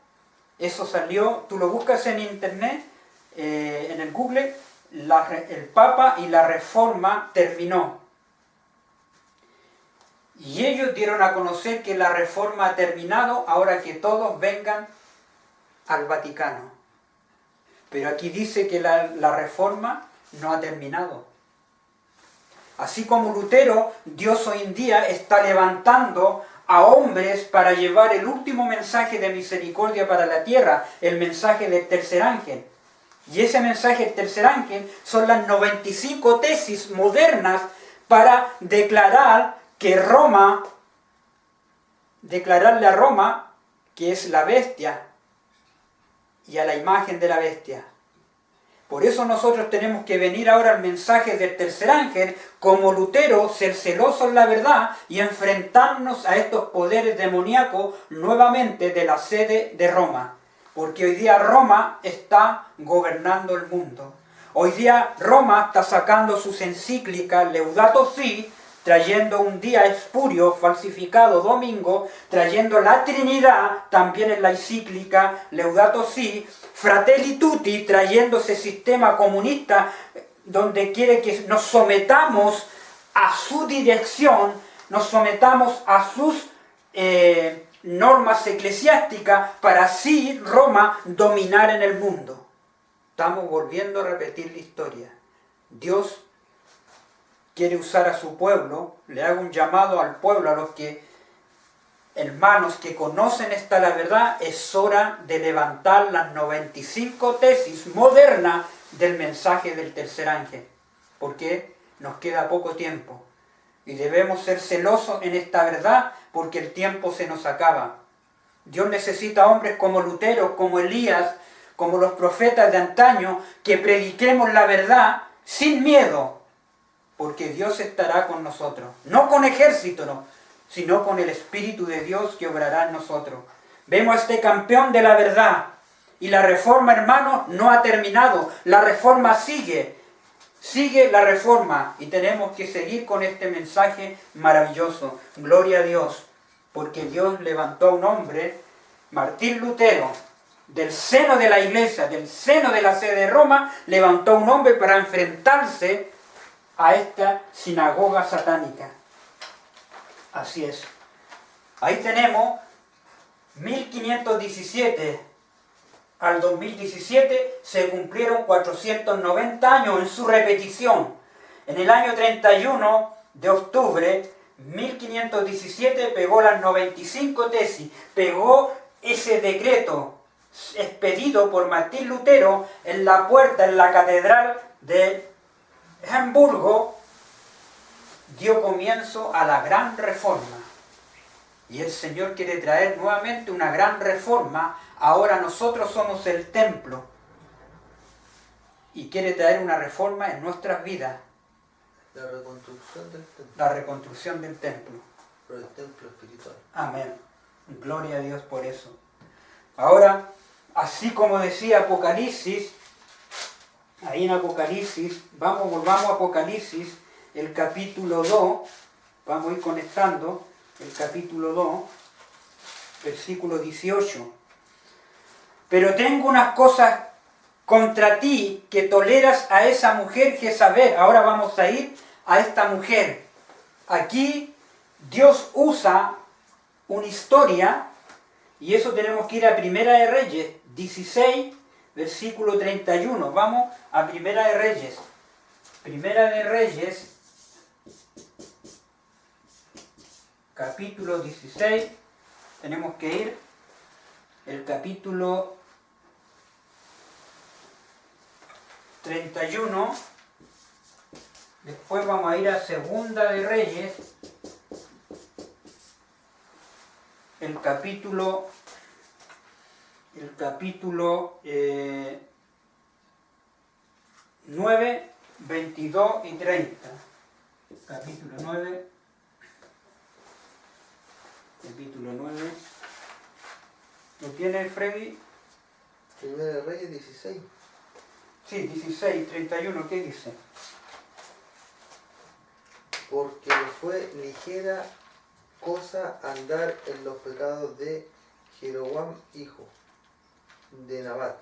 Eso salió, tú lo buscas en internet, en el Google, el Papa y la reforma terminó. Y ellos dieron a conocer que la reforma ha terminado, ahora que todos vengan al Vaticano. Pero aquí dice que la reforma no ha terminado. Así como Lutero, Dios hoy en día está levantando a hombres para llevar el último mensaje de misericordia para la tierra, el mensaje del tercer ángel. Y ese mensaje del tercer ángel son las 95 tesis modernas para declararle a Roma que es la bestia y a la imagen de la bestia. Por eso nosotros tenemos que venir ahora al mensaje del tercer ángel, como Lutero, ser celosos en la verdad y enfrentarnos a estos poderes demoníacos nuevamente de la sede de Roma. Porque hoy día Roma está gobernando el mundo. Hoy día Roma está sacando sus encíclicas Laudato Si, trayendo un día espurio, falsificado domingo, trayendo la Trinidad, también en la encíclica Laudato Si, Fratelli Tutti, trayendo ese sistema comunista donde quiere que nos sometamos a su dirección, nos sometamos a sus normas eclesiásticas para así Roma dominar en el mundo. Estamos volviendo a repetir la historia. Dios quiere usar a su pueblo, le hago un llamado al pueblo, a los hermanos que conocen la verdad, es hora de levantar las 95 tesis modernas del mensaje del tercer ángel, porque nos queda poco tiempo y debemos ser celosos en esta verdad porque el tiempo se nos acaba. Dios necesita hombres como Lutero, como Elías, como los profetas de antaño, que prediquemos la verdad sin miedo, porque Dios estará con nosotros, no con ejército, no, sino con el Espíritu de Dios que obrará en nosotros. Vemos a este campeón de la verdad, y la reforma, hermanos, no ha terminado, la reforma sigue la reforma, y tenemos que seguir con este mensaje maravilloso. Gloria a Dios, porque Dios levantó a un hombre, Martín Lutero, del seno de la iglesia, del seno de la sede de Roma, levantó a un hombre para enfrentarse a esta sinagoga satánica. Así es. Ahí tenemos 1517 al 2017 se cumplieron 490 años en su repetición. En el año 31 de octubre 1517 pegó las 95 tesis, pegó ese decreto expedido por Martín Lutero en la puerta, en la catedral de Hamburgo, dio comienzo a la gran reforma. Y el Señor quiere traer nuevamente una gran reforma. Ahora nosotros somos el templo. Y quiere traer una reforma en nuestras vidas. La reconstrucción del templo. La reconstrucción del templo. Pero el templo espiritual. Amén. Gloria a Dios por eso. Ahora, así como decía Apocalipsis, ahí en Apocalipsis, volvamos a Apocalipsis, el capítulo 2, vamos a ir conectando, el capítulo 2, versículo 18. Pero tengo unas cosas contra ti, que toleras a esa mujer Jezabel. Ahora vamos a ir a esta mujer. Aquí Dios usa una historia, y eso tenemos que ir a Primera de Reyes 16, versículo 31. Vamos a Primera de Reyes. Primera de Reyes, capítulo 16. Tenemos que ir el capítulo 31. Después vamos a ir a Segunda de Reyes, el capítulo 9, 22 y 30. Capítulo 9. Capítulo 9. ¿Lo tiene Freddy? Primera de Reyes 16. Sí, 16, 31, ¿qué dice? Porque fue ligera cosa andar en los pecados de Jeroboam, hijo de Nabat,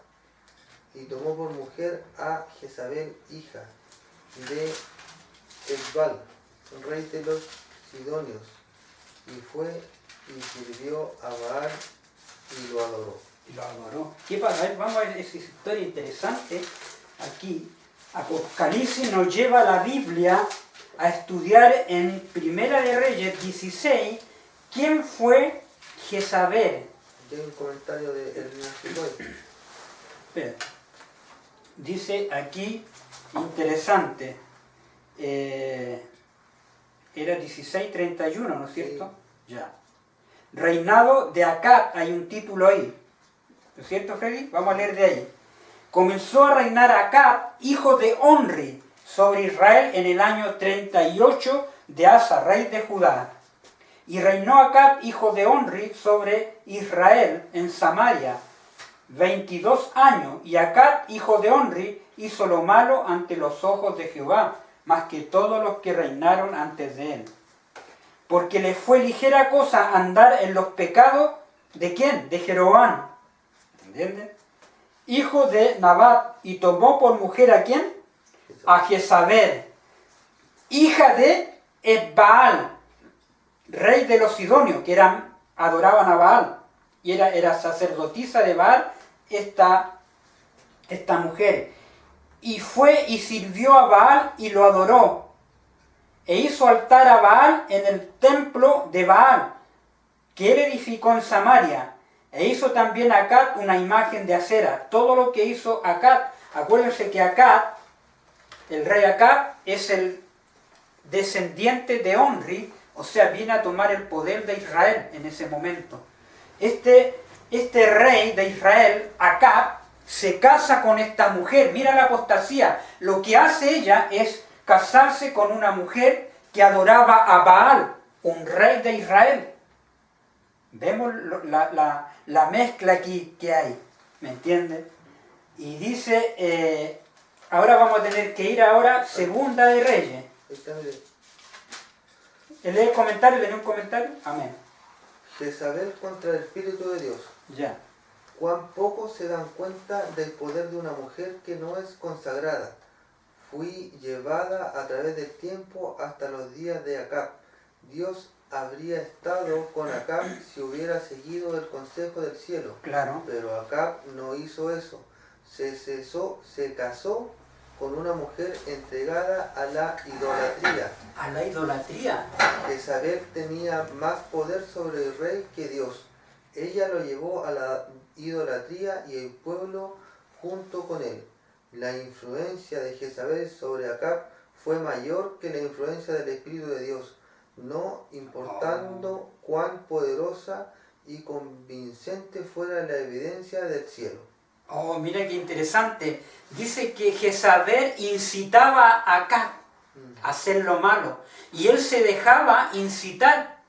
y tomó por mujer a Jezabel, hija de Esbal, rey de los Sidonios, y fue y sirvió a Baal y lo adoró. Y lo adoró. ¿Qué pasa? A ver, vamos a ver esa historia interesante aquí. Apocalipsis nos lleva a la Biblia a estudiar en Primera de Reyes 16 quién fue Jezabel. Aquí hay un comentario de Hernán Siloy. Espera. Dice aquí, interesante, era 16:31, ¿no es cierto? Sí. Ya. Reinado de Acab, hay un título ahí. ¿No es cierto, Freddy? Vamos a leer de ahí. Comenzó a reinar Acab, hijo de Onri, sobre Israel en el año 38 de Asa, rey de Judá. Y reinó Acab, hijo de Onri, sobre Israel en Samaria 22 años. Y Acab, hijo de Onri, hizo lo malo ante los ojos de Jehová, más que todos los que reinaron antes de él. Porque le fue ligera cosa andar en los pecados, ¿de quién? De Jeroboam, ¿entienden? Hijo de Nabat, y tomó por mujer ¿a quién? A Jezabel, hija de Baal, rey de los sidonios, que adoraban a Baal, y era sacerdotisa de Baal esta mujer. Y fue y sirvió a Baal y lo adoró. E hizo altar a Baal en el templo de Baal, que él edificó en Samaria. E hizo también a Acab una imagen de acera. Todo lo que hizo Acab, acuérdense que Acab, el rey Acab, es el descendiente de Onri, o sea, viene a tomar el poder de Israel en ese momento. Este rey de Israel, Acab, se casa con esta mujer. Mira la apostasía. Lo que hace ella es casarse con una mujer que adoraba a Baal, un rey de Israel. Vemos la mezcla aquí que hay, ¿me entienden? Y dice, ahora vamos a tener que ir ahora, Segunda de Reyes. ¿Lee el comentario? ¿Lee un comentario? Amén. Jezabel contra el Espíritu de Dios. Ya. Cuán poco se dan cuenta del poder de una mujer que no es consagrada. Fui llevada a través del tiempo hasta los días de Acab. Dios habría estado con Acab si hubiera seguido el consejo del cielo. Claro. Pero Acab no hizo eso. Se casó con una mujer entregada a la idolatría. ¿A la idolatría? Jezabel tenía más poder sobre el rey que Dios. Ella lo llevó a la idolatría y el pueblo junto con él. La influencia de Jezabel sobre Acab fue mayor que la influencia del Espíritu de Dios, no importando cuán poderosa y convincente fuera la evidencia del cielo. Oh, mira qué interesante. Dice que Jezabel incitaba a Acab a hacer lo malo. Y él se dejaba incitar.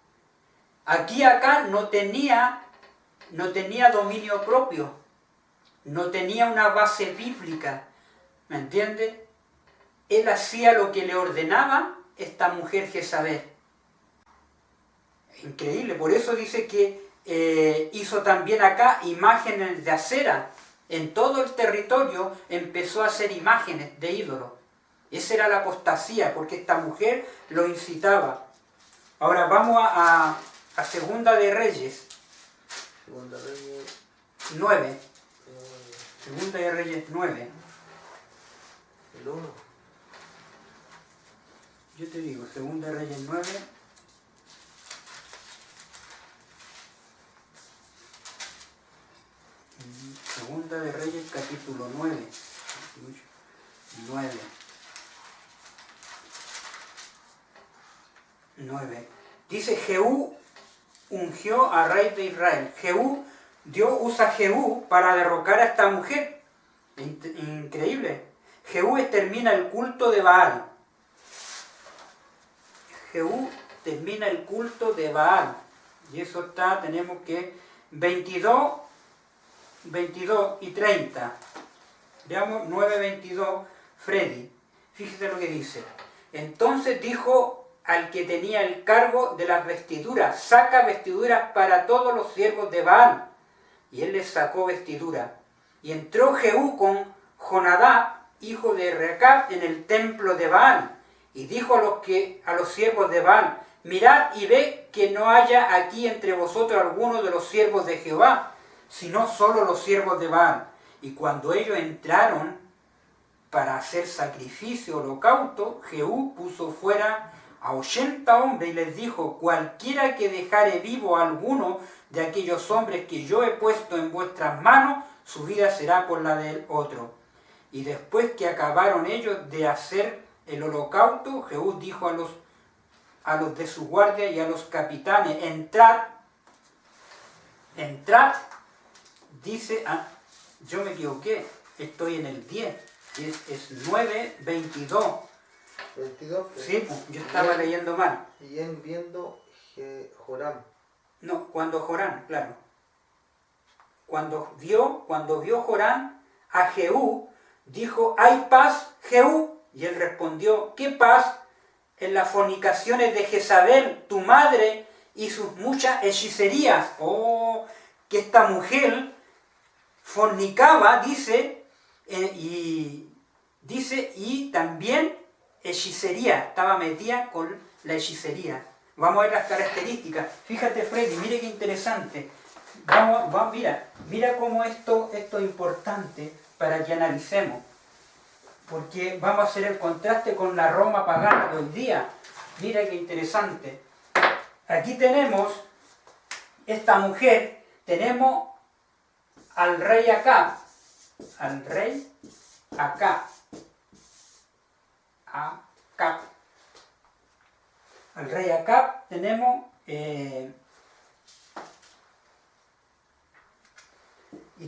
Aquí Acab no tenía dominio propio. No tenía una base bíblica. ¿Me entiende? Él hacía lo que le ordenaba esta mujer Jezabel. Increíble. Por eso dice que hizo también acá imágenes de acera. En todo el territorio empezó a hacer imágenes de ídolos. Esa era la apostasía, porque esta mujer lo incitaba. Ahora vamos a Segunda de Reyes. Segunda Reyes 9. Segunda de Reyes 9. El 1. Yo te digo, Segunda de Reyes 9. Segunda de Reyes capítulo 9. 9. Dice, Jehú ungió a rey de Israel. Dios usa a Jehú para derrocar a esta mujer. Increíble. Jehú extermina el culto de Baal. Jehú termina el culto de Baal. Y eso tenemos que 22 y 30. Veamos 9:22, Freddy. Fíjese lo que dice. Entonces dijo al que tenía el cargo de las vestiduras, saca vestiduras para todos los siervos de Baal. Y él les sacó vestiduras. Y entró Jehú con Jonadab, hijo de Recab, en el templo de Baal. Y dijo a los siervos de Baal, mirad y ved que no haya aquí entre vosotros alguno de los siervos de Jehová, sino solo los siervos de Baal. Y cuando ellos entraron para hacer sacrificio, holocausto, Jehú puso fuera a 80 hombres y les dijo: cualquiera que dejare vivo a alguno de aquellos hombres que yo he puesto en vuestras manos, su vida será por la del otro. Y después que acabaron ellos de hacer el holocausto, Jehú dijo a los de su guardia y a los capitanes: entrad, dice, yo me equivoqué, estoy en el 10, es 9, 22. 22. Sí, yo estaba leyendo mal. Y en viendo Joram. No, cuando Joram, claro. Cuando vio Joram a Jehú, dijo: ¿hay paz, Jehú? Y él respondió: ¿qué paz? En las fornicaciones de Jezabel, tu madre, y sus muchas hechicerías. Oh, que esta mujer fornicaba, dice, y también hechicería, estaba metida con la hechicería. Vamos a ver las características. Fíjate, Freddy, mire qué interesante. Mira cómo esto es importante para que analicemos. Porque vamos a hacer el contraste con la Roma pagana de hoy día. Mira qué interesante. Aquí tenemos esta mujer, tenemos al rey Acab. Al rey Acab. Al rey Acab tenemos y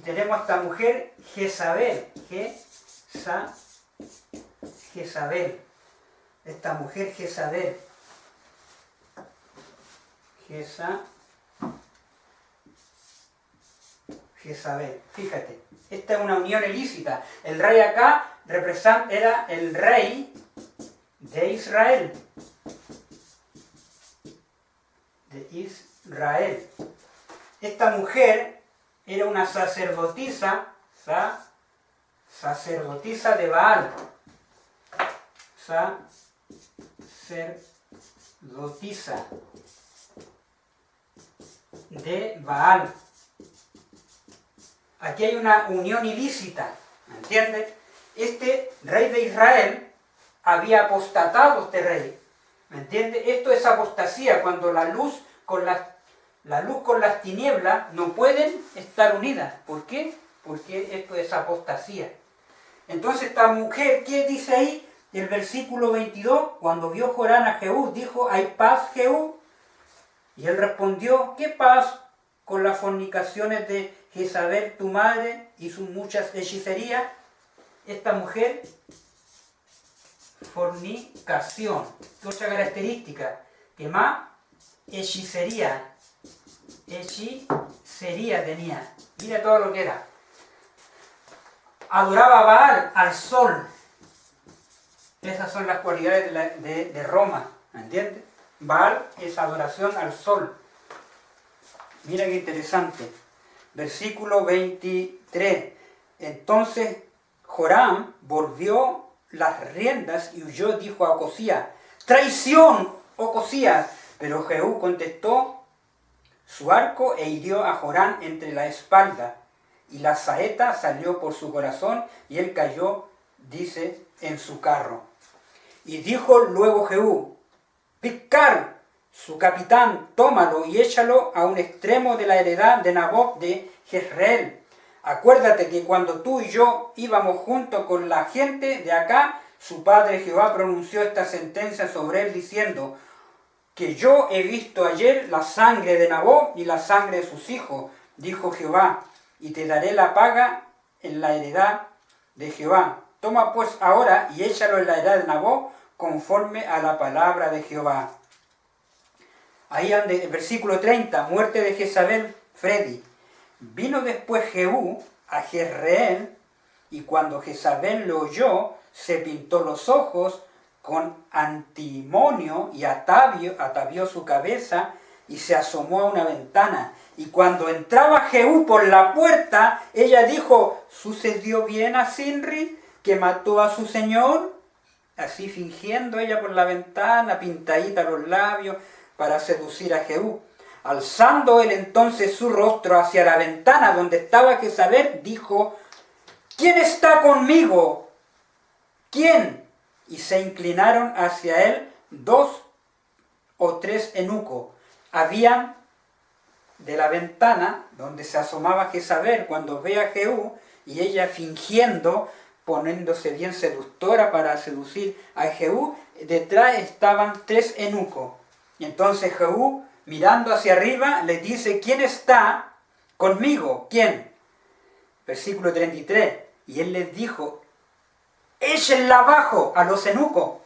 tenemos a esta mujer Jezabel. Jezabel. Esta mujer Jezabel. Jezabel. Fíjate, esta es una unión ilícita. El rey Acab era el rey de Israel. Esta mujer era una sacerdotisa de Baal. Sacerdotisa de Baal. Aquí hay una unión ilícita, ¿me entiendes? Este rey de Israel había apostatado, este rey, ¿me entiendes? Esto es apostasía, cuando la luz con las tinieblas no pueden estar unidas. ¿Por qué? Porque esto es apostasía. Entonces esta mujer, ¿qué dice ahí? El versículo 22, cuando vio Joram a Jehú, dijo: ¿hay paz, Jehú? Y él respondió: ¿qué paz? Con las fornicaciones de Jezabel, tu madre, y sus muchas hechicerías. Esta mujer, fornicación. Otra característica, que más hechicería tenía. Mira todo lo que era. Adoraba a Baal, al sol. Esas son las cualidades de Roma, ¿me entiendes? Baal es adoración al sol. Mira qué interesante. Versículo 23. Entonces Joram volvió las riendas y huyó, dijo a Ocosías: ¡traición, Ocosías! Pero Jehú contestó su arco e hirió a Joram entre la espalda, y la saeta salió por su corazón, y él cayó, dice, en su carro. Y dijo luego Jehú: Bidkar, su capitán, tómalo y échalo a un extremo de la heredad de Naboth de Jezreel. Acuérdate que cuando tú y yo íbamos junto con la gente de acá, su padre Jehová pronunció esta sentencia sobre él, diciendo: que yo he visto ayer la sangre de Naboth y la sangre de sus hijos, dijo Jehová, y te daré la paga en la heredad de Jehová. Toma pues ahora y échalo en la heredad de Naboth, conforme a la palabra de Jehová. Ahí ande, el versículo 30, muerte de Jezabel, Freddy. Vino después Jehú a Jezreel, y cuando Jezabel lo oyó, se pintó los ojos con antimonio y atavió su cabeza y se asomó a una ventana. Y cuando entraba Jehú por la puerta, ella dijo: ¿sucedió bien a Sinri, que mató a su señor? Así fingiendo ella por la ventana, pintadita los labios, para seducir a Jehú. Alzando él entonces su rostro hacia la ventana donde estaba Jezabel, dijo: ¿quién está conmigo? ¿Quién? Y se inclinaron hacia él 2 o 3 eunucos. Habían de la ventana donde se asomaba Jezabel cuando ve a Jehú, y ella fingiendo, poniéndose bien seductora para seducir a Jehú, detrás estaban 3 eunucos. Y entonces Jehú, mirando hacia arriba, le dice: ¿quién está conmigo? ¿Quién? Versículo 33. Y él les dijo: échenla abajo a los eunucos,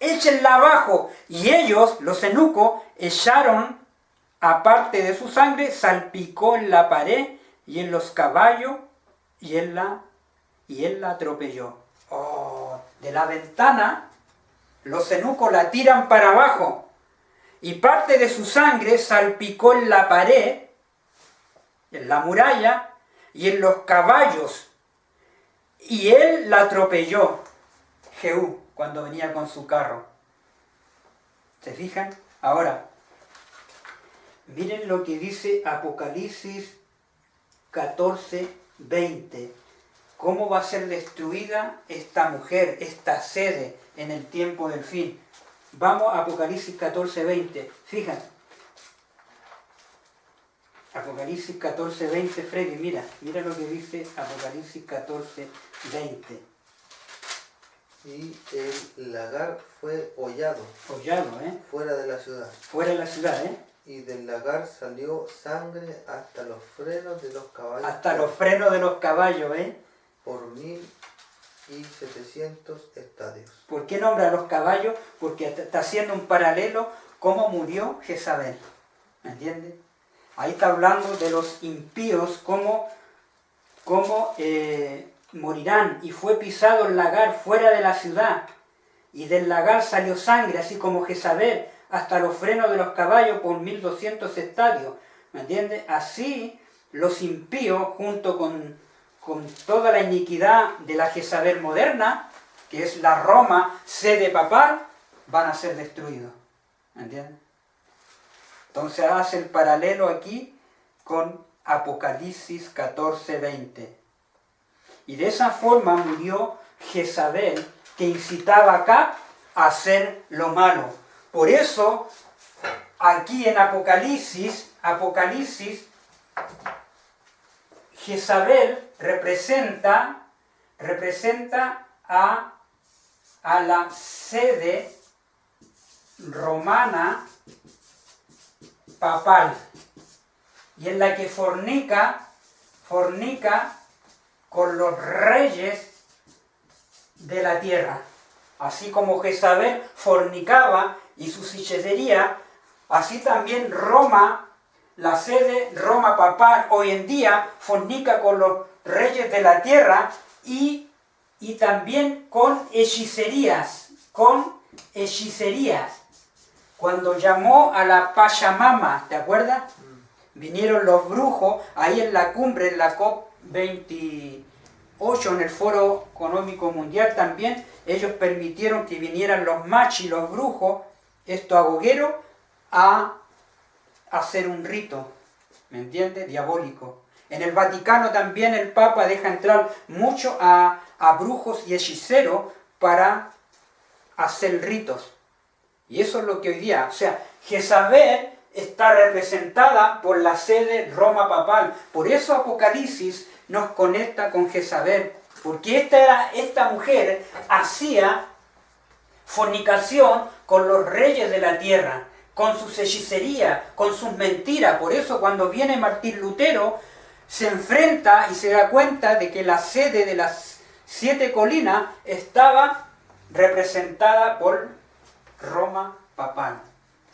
échenla abajo. Y ellos, los eunucos, echaron, aparte de su sangre, salpicó en la pared y en los caballos, y él la atropelló. Oh, de la ventana, los eunucos la tiran para abajo, y parte de su sangre salpicó en la pared, en la muralla, y en los caballos, y él la atropelló, Jehú, cuando venía con su carro. ¿Se fijan? Ahora, miren lo que dice Apocalipsis 14:20. ¿Cómo va a ser destruida esta mujer, esta sede, en el tiempo del fin? Vamos a Apocalipsis 14:20. Fíjate. Apocalipsis 14:20, Freddy, mira lo que dice Apocalipsis 14:20. Y el lagar fue hollado. Hollado, fuera de la ciudad. Fuera de la ciudad, Y del lagar salió sangre hasta los frenos de los caballos. Hasta los frenos de los caballos, Por 1700 estadios. ¿Por qué nombra a los caballos? Porque está haciendo un paralelo cómo murió Jezabel. ¿Me entiendes? Ahí está hablando de los impíos, cómo morirán. Y fue pisado el lagar fuera de la ciudad, y del lagar salió sangre, así como Jezabel, hasta los frenos de los caballos por 1200 estadios. ¿Me entiendes? Así los impíos, junto con toda la iniquidad de la Jezabel moderna, que es la Roma, sede papal, van a ser destruidos. ¿Me entiendes? Entonces hace el paralelo aquí con Apocalipsis 14:20. Y de esa forma murió Jezabel, que incitaba acá a hacer lo malo. Por eso, aquí en Apocalipsis, Jezabel representa a la sede romana papal, y en la que fornica con los reyes de la tierra. Así como Jezabel fornicaba y sus hechicerías, así también Roma, la sede Roma papal, hoy en día fornica con los reyes de la tierra y también con hechicerías, Cuando llamó a la Pachamama, ¿te acuerdas? Vinieron los brujos, ahí en la cumbre, en la COP28, en el Foro Económico Mundial también, ellos permitieron que vinieran los machis, los brujos, estos agogueros, a hacer un rito, ¿me entiendes? Diabólico. En el Vaticano también el Papa deja entrar mucho a brujos y hechiceros para hacer ritos. Y eso es lo que hoy día, o sea, Jezabel está representada por la sede Roma papal. Por eso Apocalipsis nos conecta con Jezabel, porque esta mujer hacía fornicación con los reyes de la tierra, con sus hechicerías, con sus mentiras. Por eso cuando viene Martín Lutero, se enfrenta y se da cuenta de que la sede de las 7 colinas estaba representada por Roma papal,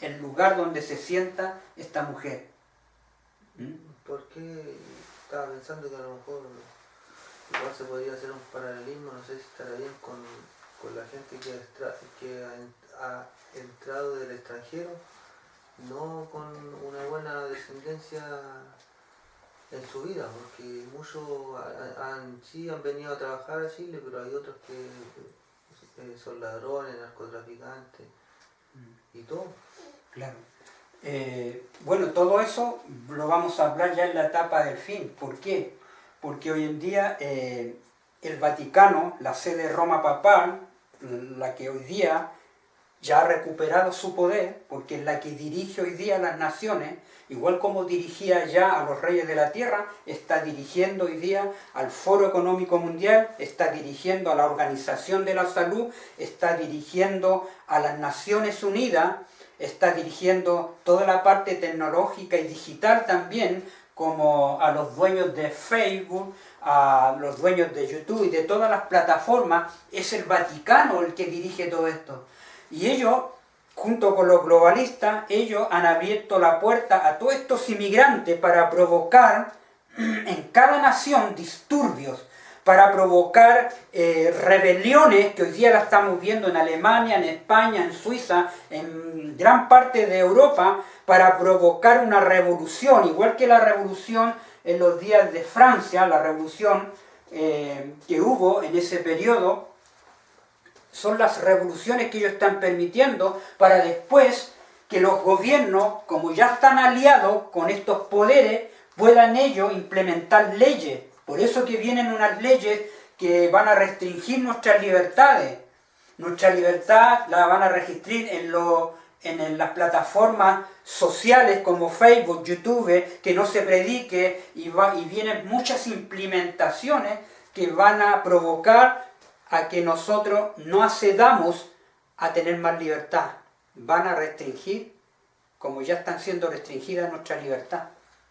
el lugar donde se sienta esta mujer. ¿Por qué? Estaba pensando que a lo mejor igual se podría hacer un paralelismo, no sé si estará bien con la gente que ha entrado del extranjero, no con una buena descendencia en su vida, porque muchos sí han venido a trabajar a Chile, pero hay otros que son ladrones, narcotraficantes y todo. Claro. Bueno, todo eso lo vamos a hablar ya en la etapa del fin. ¿Por qué? Porque hoy en día el Vaticano, la sede de Roma papal, la que hoy día ya ha recuperado su poder, porque es la que dirige hoy día a las naciones, igual como dirigía ya a los reyes de la tierra, está dirigiendo hoy día al Foro Económico Mundial, está dirigiendo a la Organización de la Salud, está dirigiendo a las Naciones Unidas, está dirigiendo toda la parte tecnológica y digital también, como a los dueños de Facebook, a los dueños de YouTube y de todas las plataformas. Es el Vaticano el que dirige todo esto. Y ellos, junto con los globalistas, ellos han abierto la puerta a todos estos inmigrantes para provocar en cada nación disturbios, para provocar rebeliones, que hoy día las estamos viendo en Alemania, en España, en Suiza, en gran parte de Europa, para provocar una revolución, igual que la revolución en los días de Francia, la revolución que hubo en ese periodo. Son las revoluciones que ellos están permitiendo para después que los gobiernos, como ya están aliados con estos poderes, puedan ellos implementar leyes. Por eso que vienen unas leyes que van a restringir nuestras libertades. Nuestra libertad la van a restringir en las plataformas sociales como Facebook, YouTube, que no se predique, y vienen muchas implementaciones que van a provocar a que nosotros no accedamos a tener más libertad. Van a restringir, como ya están siendo restringidas nuestra libertad.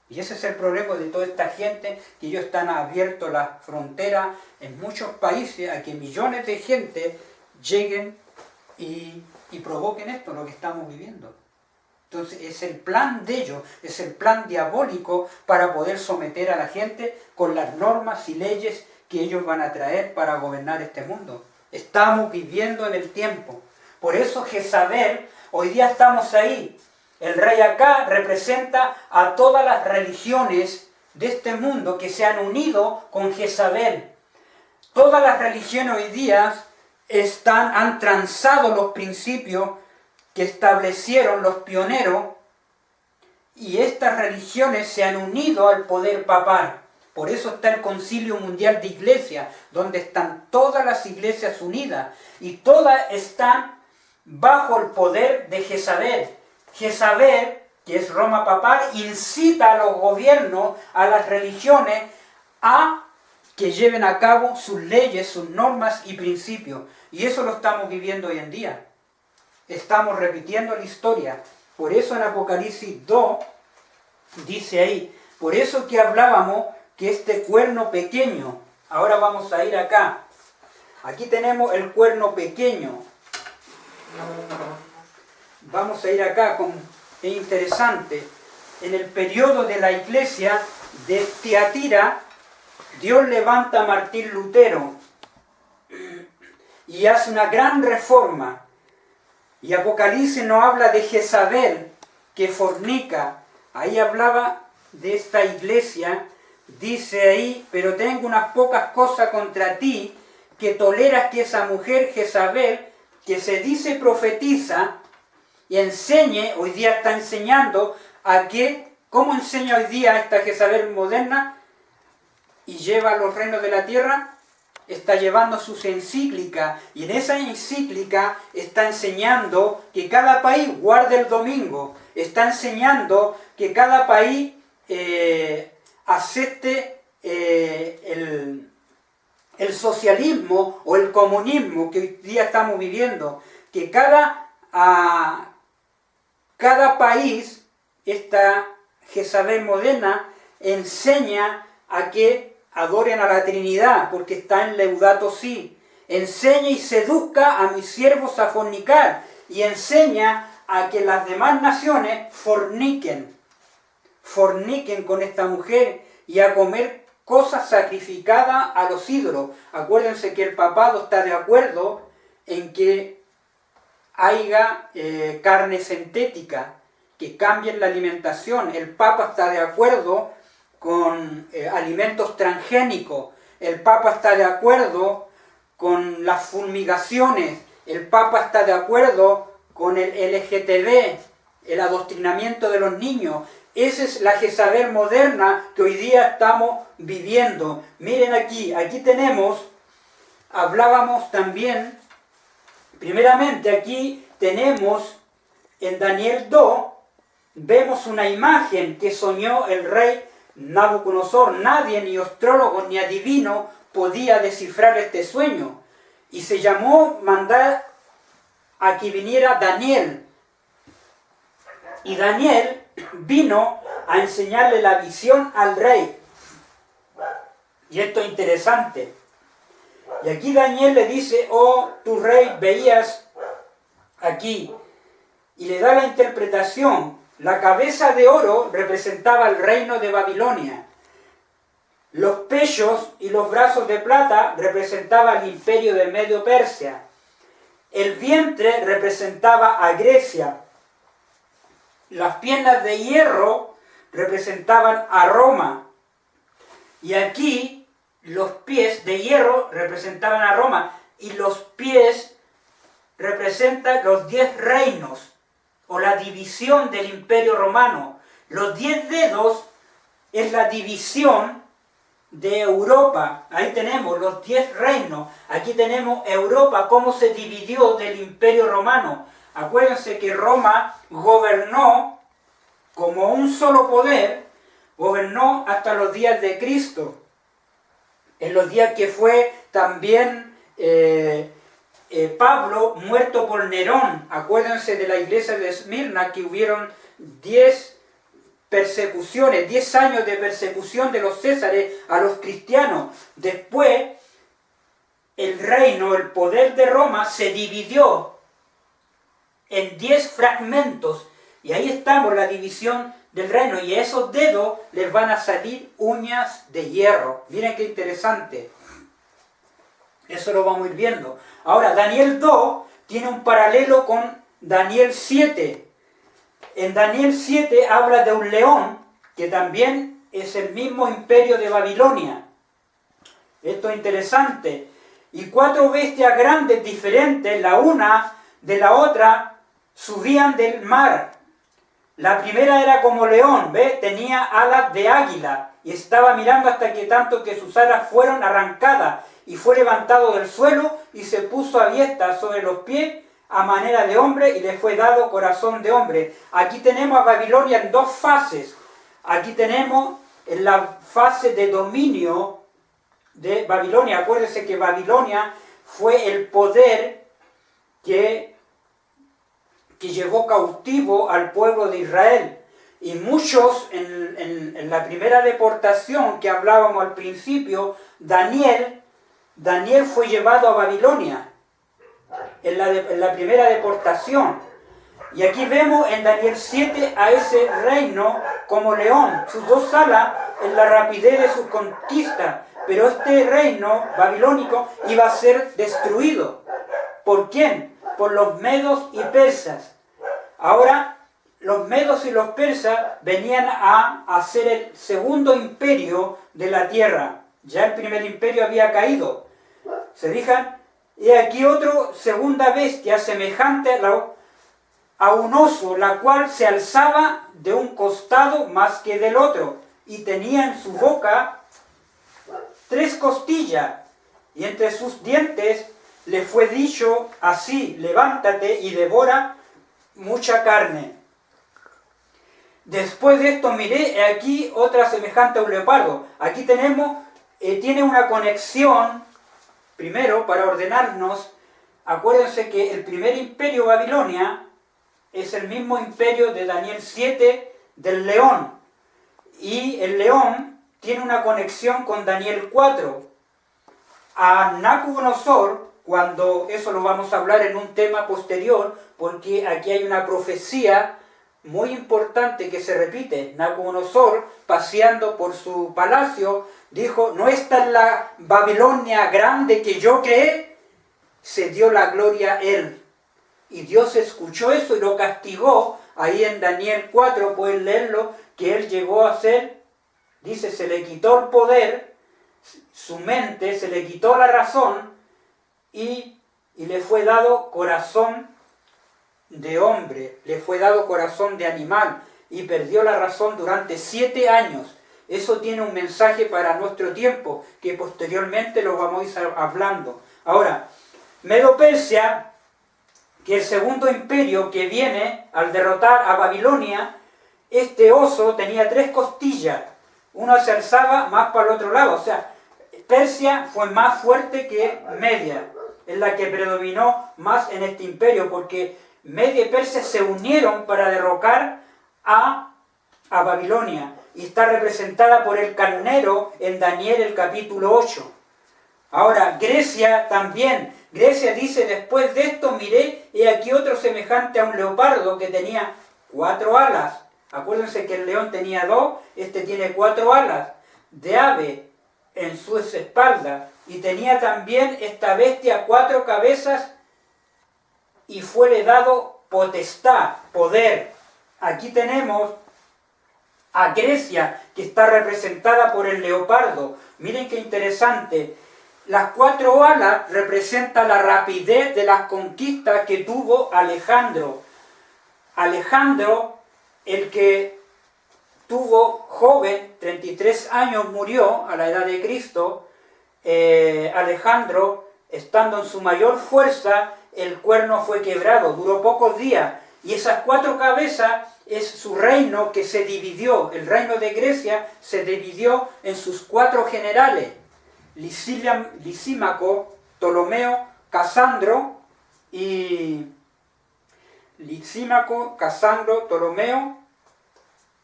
Y ese es el problema de toda esta gente, que ellos están abiertos las fronteras en muchos países a que millones de gente lleguen y provoquen esto, lo que estamos viviendo. Entonces es el plan de ellos, es el plan diabólico para poder someter a la gente con las normas y leyes que ellos van a traer para gobernar este mundo. Estamos viviendo en el tiempo. Por eso Jezabel, hoy día estamos ahí. El rey acá representa a todas las religiones de este mundo que se han unido con Jezabel. Todas las religiones hoy día han transado los principios que establecieron los pioneros, y estas religiones se han unido al poder papal. Por eso está el Concilio Mundial de Iglesias, donde están todas las iglesias unidas, y todas están bajo el poder de Jezabel. Jezabel, que es Roma papal, incita a los gobiernos, a las religiones, a que lleven a cabo sus leyes, sus normas y principios. Y eso lo estamos viviendo hoy en día. Estamos repitiendo la historia. Por eso en Apocalipsis 2 dice ahí, por eso que hablábamos que este cuerno pequeño, ahora vamos a ir acá. Aquí tenemos el cuerno pequeño. Vamos a ir acá, es interesante. En el periodo de la iglesia de Tiatira, Dios levanta a Martín Lutero y hace una gran reforma. Y Apocalipsis nos habla de Jezabel, que fornica. Ahí hablaba de esta iglesia. Dice ahí, pero tengo unas pocas cosas contra ti, que toleras que esa mujer Jezabel, que se dice profetiza, y enseñe, hoy día está enseñando ¿cómo enseña hoy día esta Jezabel moderna? Y lleva a los reinos de la tierra, está llevando sus encíclicas, y en esa encíclica está enseñando que cada país guarde el domingo, está enseñando que cada país acepte el socialismo o el comunismo que hoy día estamos viviendo, que cada país, esta Jezabel moderna, enseña a que adoren a la Trinidad, porque está en Laudato Si. Enseña y seduzca a mis siervos a fornicar, y enseña a que las demás naciones forniquen con esta mujer y a comer cosas sacrificadas a los ídolos. Acuérdense que el papado está de acuerdo en que haya carne sintética, que cambien la alimentación. El Papa está de acuerdo con alimentos transgénicos. El Papa está de acuerdo con las fumigaciones. El Papa está de acuerdo con el LGTB. el adoctrinamiento de los niños. Esa es la Jezabel moderna que hoy día estamos viviendo. Miren aquí tenemos, hablábamos también, primeramente aquí tenemos en Daniel 2, vemos una imagen que soñó el rey Nabucodonosor. Nadie, ni astrólogo ni adivino, podía descifrar este sueño. Y se llamó mandar a que viniera Daniel. Y Daniel vino a enseñarle la visión al rey. Y esto es interesante. Y aquí Daniel le dice, oh, tu rey, veías aquí. Y le da la interpretación. La cabeza de oro representaba el reino de Babilonia. Los pechos y los brazos de plata representaban el imperio de Medio Persia. El vientre representaba a Grecia. Las piernas de hierro representaban a Roma. Y aquí los pies de hierro representaban a Roma. Y los pies representan los 10 reinos o la división del imperio romano. Los 10 dedos es la división de Europa. Ahí tenemos los 10 reinos. Aquí tenemos Europa, cómo se dividió del imperio romano. Acuérdense que Roma gobernó como un solo poder, gobernó hasta los días de Cristo. En los días que fue también Pablo muerto por Nerón. Acuérdense de la iglesia de Esmirna, que hubieron 10 persecuciones, 10 años de persecución de los césares a los cristianos. Después, el reino, el poder de Roma se dividió en 10 fragmentos. Y ahí estamos, la división del reino. Y a esos dedos les van a salir uñas de hierro. Miren qué interesante. Eso lo vamos a ir viendo. Ahora, Daniel 2 tiene un paralelo con Daniel 7. En Daniel 7 habla de un león, que también es el mismo imperio de Babilonia. Esto es interesante. Y 4 bestias grandes diferentes, la una de la otra, subían del mar. La primera era como león, ¿ve? Tenía alas de águila y estaba mirando hasta que tanto que sus alas fueron arrancadas y fue levantado del suelo y se puso abierta sobre los pies a manera de hombre y le fue dado corazón de hombre. Aquí tenemos a Babilonia en 2 fases. Aquí tenemos en la fase de dominio de Babilonia. Acuérdense que Babilonia fue el poder que llevó cautivo al pueblo de Israel. Y muchos en la primera deportación que hablábamos al principio, Daniel fue llevado a Babilonia en la primera deportación. Y aquí vemos en Daniel 7 a ese reino como león, sus 2 alas en la rapidez de su conquista. Pero este reino babilónico iba a ser destruido. ¿Por quién? Por los medos y persas. Ahora, los medos y los persas venían a ser el segundo imperio de la tierra. Ya el primer imperio había caído. ¿Se fijan? Y aquí otro, segunda bestia, semejante a un oso, la cual se alzaba de un costado más que del otro, y tenía en su boca 3 costillas, y entre sus dientes le fue dicho así: levántate y devora mucha carne. Después de esto miré aquí otra semejante a un leopardo. Aquí tenemos, tiene una conexión. Primero, para ordenarnos, acuérdense que el primer imperio Babilonia es el mismo imperio de Daniel 7 del león. Y el león tiene una conexión con Daniel 4. A Nabucodonosor, cuando eso lo vamos a hablar en un tema posterior, porque aquí hay una profecía muy importante que se repite. Nabucodonosor, paseando por su palacio, dijo: ¿no está en la Babilonia grande que yo creé? Se dio la gloria a él. Y Dios escuchó eso y lo castigó. Ahí en Daniel 4 pueden leerlo, que él llegó a ser, dice, se le quitó el poder, su mente, se le quitó la razón y le fue dado corazón de hombre, le fue dado corazón de animal y perdió la razón durante 7 años. Eso tiene un mensaje para nuestro tiempo, que posteriormente lo vamos a ir hablando. Ahora, Medo-Persia, que el segundo imperio que viene al derrotar a Babilonia, este oso tenía 3 costillas, una se alzaba más para el otro lado, o sea, Persia fue más fuerte que Media, es la que predominó más en este imperio, porque Media y Persia se unieron para derrocar a Babilonia, y está representada por el carnero en Daniel el capítulo 8. Ahora, Grecia también. Grecia dice, después de esto miré, y aquí otro semejante a un leopardo que tenía 4 alas. Acuérdense que el león tenía 2, este tiene 4 alas de ave en sus espaldas. Y tenía también esta bestia 4 cabezas y fuele dado potestad, poder. Aquí tenemos a Grecia, que está representada por el leopardo. Miren qué interesante. Las 4 alas representan la rapidez de las conquistas que tuvo Alejandro. Alejandro, el que tuvo joven, 33 años, murió a la edad de Cristo. Alejandro, estando en su mayor fuerza, el cuerno fue quebrado, duró pocos días. Y esas 4 cabezas es su reino que se dividió. El reino de Grecia se dividió en sus 4 generales. Lisímaco, Ptolomeo, Casandro y Lisímaco, Casandro, Ptolomeo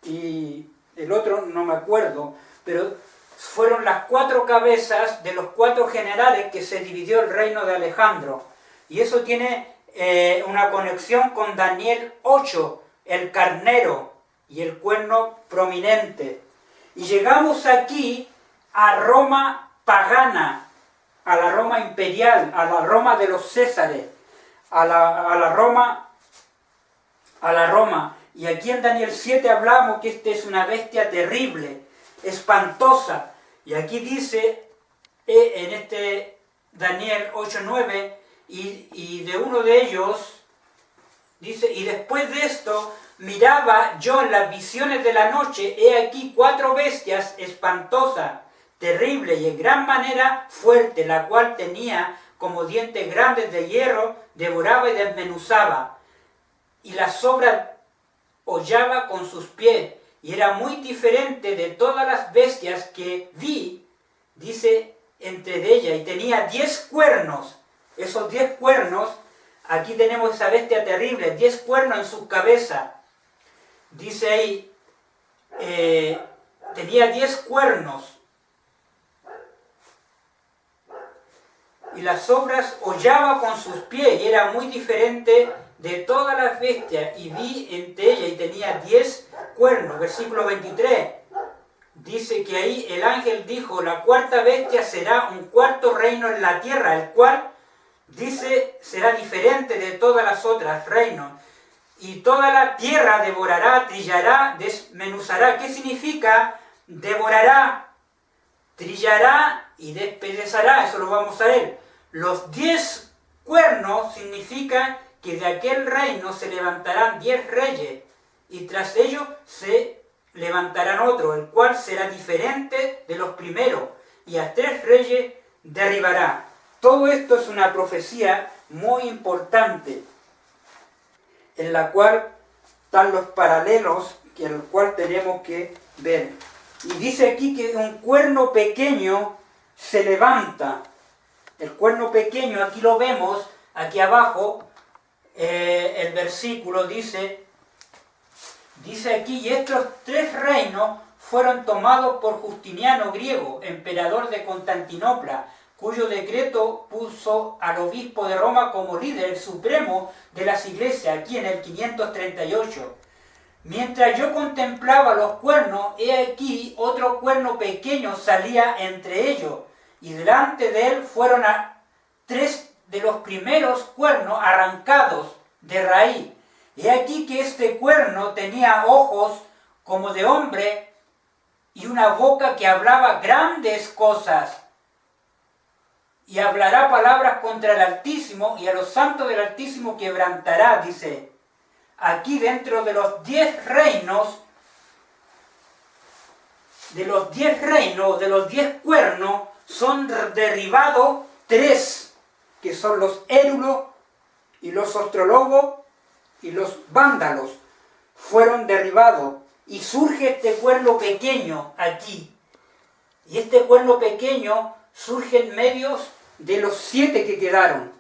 y el otro no me acuerdo, pero fueron las 4 cabezas de los 4 generales que se dividió el reino de Alejandro. Y eso tiene una conexión con Daniel 8, el carnero y el cuerno prominente. Y llegamos aquí a Roma pagana, a la Roma imperial, a la Roma de los Césares, a la Roma. Y aquí en Daniel 7 hablamos que esta es una bestia terrible, espantosa. Y aquí dice, en este Daniel 8:9, y de uno de ellos, dice, y después de esto miraba yo en las visiones de la noche, he aquí 4 bestias espantosas, terrible y en gran manera fuerte, la cual tenía como dientes grandes de hierro, devoraba y desmenuzaba, y las sobras hollaba con sus pies, y era muy diferente de todas las bestias que vi, dice, entre de ellas, y tenía 10 cuernos. Esos 10 cuernos, aquí tenemos esa bestia terrible, 10 cuernos en su cabeza. Dice ahí, tenía 10 cuernos, y las sobras hollaba con sus pies, y era muy diferente de todas las bestias, y vi entre ellas, y tenía 10 cuernos. Versículo 23, dice que ahí el ángel dijo, la 4ª bestia será un 4º reino en la tierra, el cual, dice, será diferente de todas las otras reinos, y toda la tierra devorará, trillará, desmenuzará. ¿Qué significa devorará, trillará y despedazará? Eso lo vamos a ver. Los 10 cuernos significan que de aquel reino se levantarán 10 reyes, y tras ellos se levantarán otro, el cual será diferente de los primeros, y a 3 reyes derribará. Todo esto es una profecía muy importante, en la cual están los paralelos, en el cual tenemos que ver. Y dice aquí que un cuerno pequeño se levanta. El cuerno pequeño, aquí lo vemos, aquí abajo, el versículo dice aquí, y estos 3 reinos fueron tomados por Justiniano griego, emperador de Constantinopla, cuyo decreto puso al obispo de Roma como líder supremo de las iglesias, aquí en el 538. Mientras yo contemplaba los cuernos, he aquí otro cuerno pequeño salía entre ellos, y delante de él fueron 3 de los primeros cuernos arrancados de raíz. He aquí que este cuerno tenía ojos como de hombre y una boca que hablaba grandes cosas. Y hablará palabras contra el Altísimo, y a los santos del Altísimo quebrantará, dice. aquí dentro de los 10 reinos, de los 10 cuernos, son derribados 3, que son los érulos y los ostrólogos y los vándalos. Fueron derribados y surge este cuerno pequeño aquí. Y este cuerno pequeño surge en medio de los 7 que quedaron.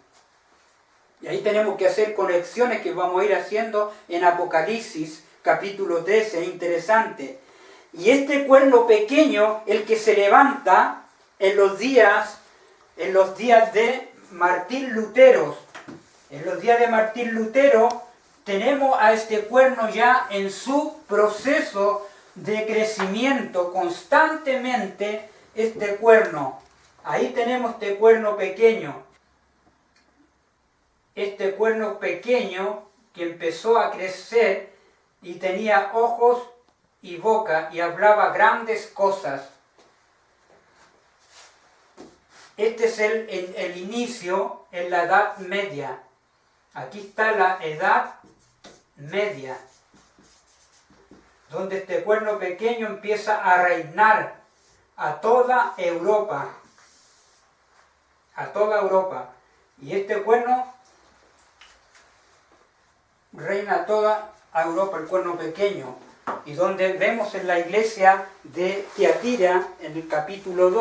Y ahí tenemos que hacer conexiones que vamos a ir haciendo en Apocalipsis capítulo 13, interesante. Y este cuerno pequeño, el que se levanta en los días de Martín Lutero. En los días de Martín Lutero tenemos a este cuerno ya en su proceso de crecimiento constantemente, este cuerno. Ahí tenemos este cuerno pequeño. Este cuerno pequeño que empezó a crecer y tenía ojos y boca y hablaba grandes cosas. Este es el inicio en la Edad Media. Aquí está la Edad Media, donde este cuerno pequeño empieza a reinar a toda Europa. A toda Europa. Y este cuerno reina a toda Europa, el cuerno pequeño. Y donde vemos en la iglesia de Tiatira, en el capítulo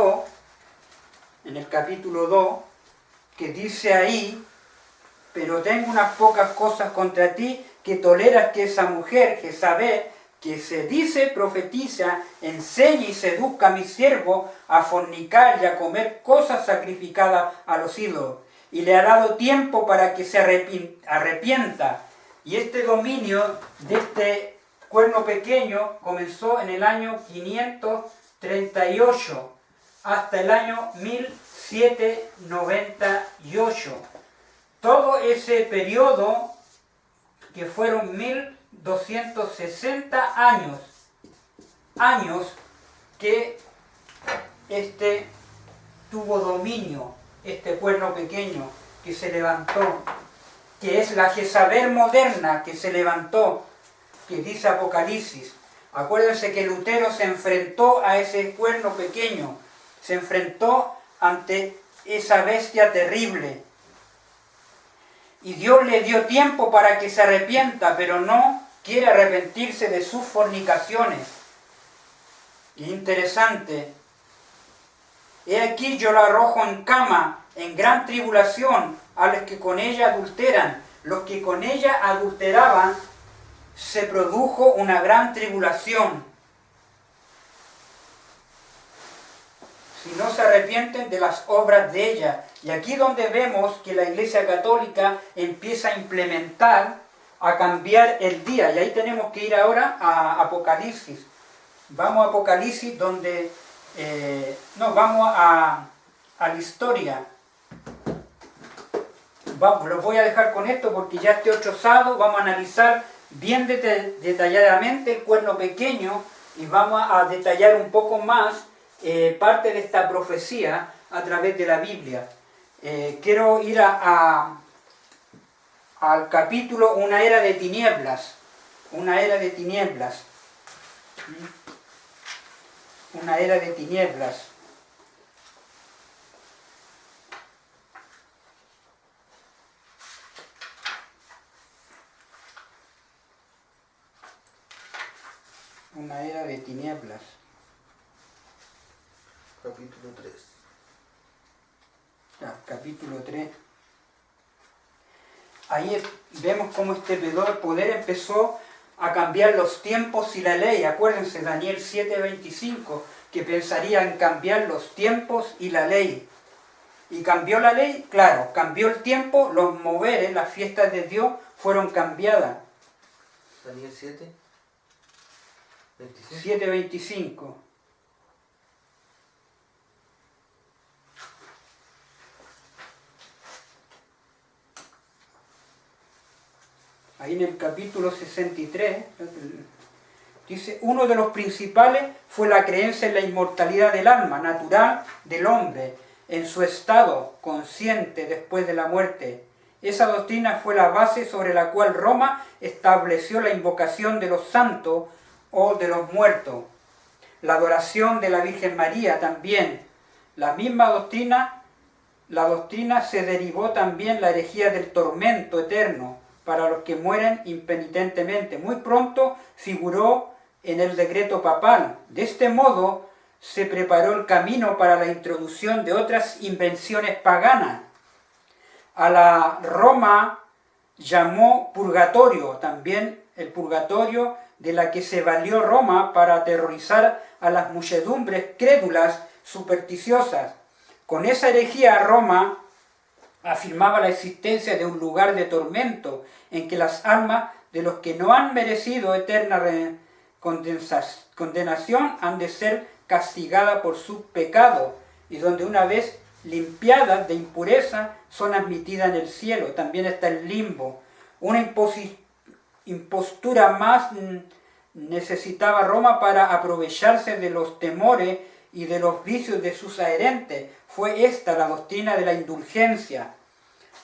2, que dice ahí: pero tengo unas pocas cosas contra ti, que toleras que esa mujer, Jezabel, que se dice profetiza, enseñe y seduzca a mi siervo a fornicar y a comer cosas sacrificadas a los ídolos. Y le ha dado tiempo para que se arrepienta. Y este dominio de este cuerno pequeño comenzó en el año 538 hasta el año 1798. Todo ese periodo, que fueron 1260 años que tuvo dominio, este cuerno pequeño que se levantó, que es la Jezabel moderna que se levantó, que dice Apocalipsis. Acuérdense que Lutero se enfrentó a ese cuerno pequeño, se enfrentó ante esa bestia terrible. Y Dios le dio tiempo para que se arrepienta, pero no quiere arrepentirse de sus fornicaciones. Interesante. He aquí yo la arrojo en cama, en gran tribulación, a los que con ella adulteran. Los que con ella adulteraban, se produjo una gran tribulación. Si no se arrepienten de las obras de ella. Y aquí donde vemos que la Iglesia Católica empieza a implementar, a cambiar el día. Y ahí tenemos que ir ahora a Apocalipsis. Vamos a Apocalipsis donde... vamos a la historia. Los voy a dejar con esto porque ya este 8 sábado vamos a analizar bien detalladamente el cuerno pequeño y vamos a detallar un poco más parte de esta profecía a través de la Biblia. Quiero ir al capítulo Una era de tinieblas. Una era de tinieblas. Una era de tinieblas. Una era de tinieblas. Capítulo 3. Capítulo 3. Ahí vemos cómo este poder empezó a cambiar los tiempos y la ley. Acuérdense, Daniel 7:25, que pensaría en cambiar los tiempos y la ley. ¿Y cambió la ley? Claro, cambió el tiempo, los moveres, las fiestas de Dios fueron cambiadas. Daniel 7:25. 7:25. Ahí en el capítulo 63, dice, uno de los principales fue la creencia en la inmortalidad del alma natural del hombre, en su estado consciente después de la muerte, Esa doctrina fue la base sobre la cual Roma estableció la invocación de los santos o de los muertos. La adoración de la Virgen María también. La misma doctrina, se derivó también la herejía del tormento eterno para los que mueren impenitentemente. Muy pronto figuró en el decreto papal. De este modo se preparó el camino para la introducción de otras invenciones paganas. A la Roma llamó purgatorio, también el purgatorio de la que se valió Roma para aterrorizar a las muchedumbres crédulas supersticiosas. Con esa herejía Roma afirmaba la existencia de un lugar de tormento en que las almas de los que no han merecido eterna condenación han de ser castigadas por sus pecados y donde una vez limpiadas de impureza son admitidas en el cielo. También está el limbo. Una impostura más necesitaba Roma para aprovecharse de los temores y de los vicios de sus adherentes. Fue esta la doctrina de la indulgencia.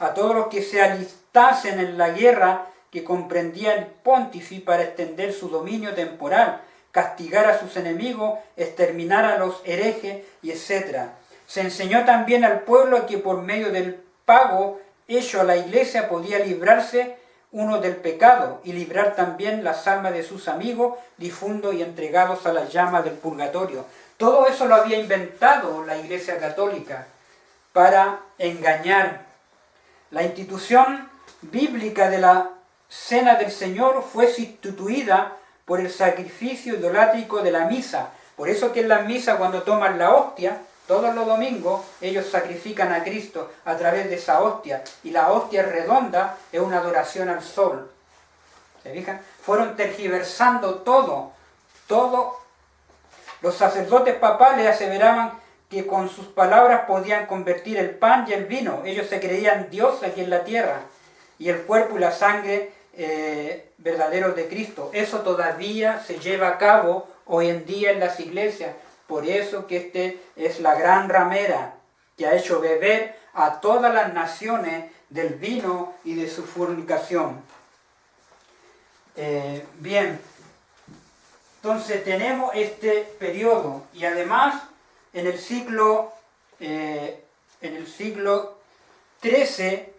A todos los que se alistasen en la guerra que comprendía el pontífice para extender su dominio temporal, castigar a sus enemigos, exterminar a los herejes y etc. Se enseñó también al pueblo que por medio del pago hecho a la iglesia podía librarse uno del pecado y librar también las almas de sus amigos difuntos y entregados a las llamas del purgatorio. Todo eso lo había inventado la Iglesia Católica para engañar. La institución bíblica de la Cena del Señor fue sustituida por el sacrificio idolátrico de la misa. Por eso que en la misa, cuando toman la hostia, todos los domingos ellos sacrifican a Cristo a través de esa hostia. Y la hostia redonda es una adoración al sol. ¿Se fijan? Fueron tergiversando todo. Los sacerdotes papales aseveraban que con sus palabras podían convertir el pan y el vino. Ellos se creían Dios aquí en la tierra. Y el cuerpo y la sangre verdaderos de Cristo. Eso todavía se lleva a cabo hoy en día en las iglesias. Por eso que es la gran ramera que ha hecho beber a todas las naciones del vino y de su fornicación. Bien, entonces tenemos este periodo y además en el siglo XIII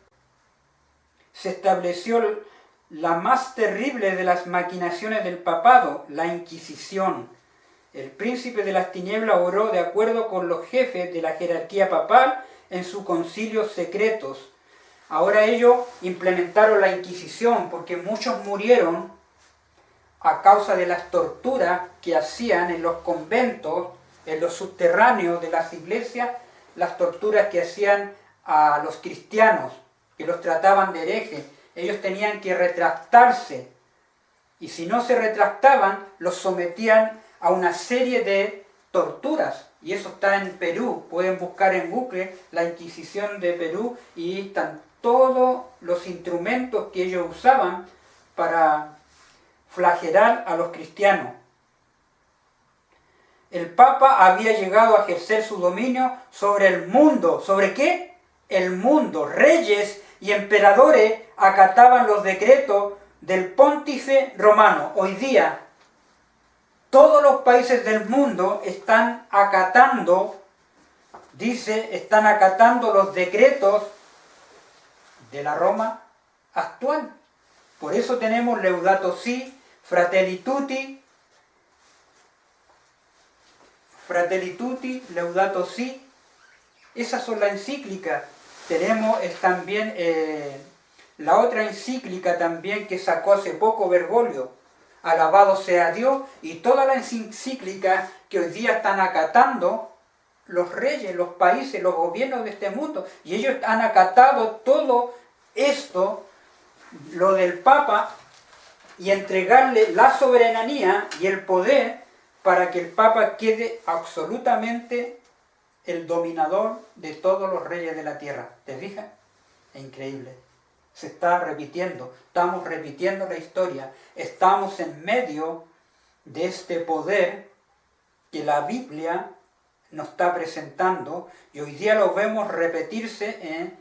se estableció la más terrible de las maquinaciones del papado, la Inquisición. El príncipe de las tinieblas obró de acuerdo con los jefes de la jerarquía papal en sus concilios secretos. Ahora ellos implementaron la Inquisición porque muchos murieron a causa de las torturas que hacían en los conventos, en los subterráneos de las iglesias, las torturas que hacían a los cristianos, que los trataban de herejes. Ellos tenían que retractarse y si no se retractaban, los sometían a una serie de torturas. Y eso está en Perú. Pueden buscar en Google la Inquisición de Perú y están todos los instrumentos que ellos usaban para flagelar a los cristianos. El Papa había llegado a ejercer su dominio sobre el mundo. ¿Sobre qué? El mundo. Reyes y emperadores acataban los decretos del Pontífice romano. Hoy día, todos los países del mundo están acatando los decretos de la Roma actual. Por eso tenemos Laudato Si, Fratelli Tutti, Laudato Si. Esas son las encíclicas. Tenemos también la otra encíclica también que sacó hace poco Bergoglio, Alabado sea Dios, y todas las encíclicas que hoy día están acatando los reyes, los países, los gobiernos de este mundo, y ellos han acatado todo esto, lo del Papa, y entregarle la soberanía y el poder para que el Papa quede absolutamente el dominador de todos los reyes de la tierra. ¿Te fijas? Es increíble. Se está repitiendo, estamos repitiendo la historia, estamos en medio de este poder que la Biblia nos está presentando y hoy día lo vemos repetirse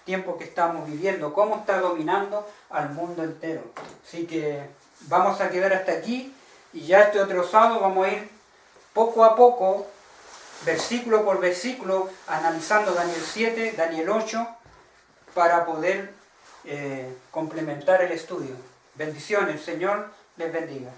tiempo que estamos viviendo, cómo está dominando al mundo entero. Así que vamos a quedar hasta aquí y ya este otro sábado vamos a ir poco a poco, versículo por versículo, analizando Daniel 7, Daniel 8, para poder complementar el estudio. Bendiciones, Señor les bendiga.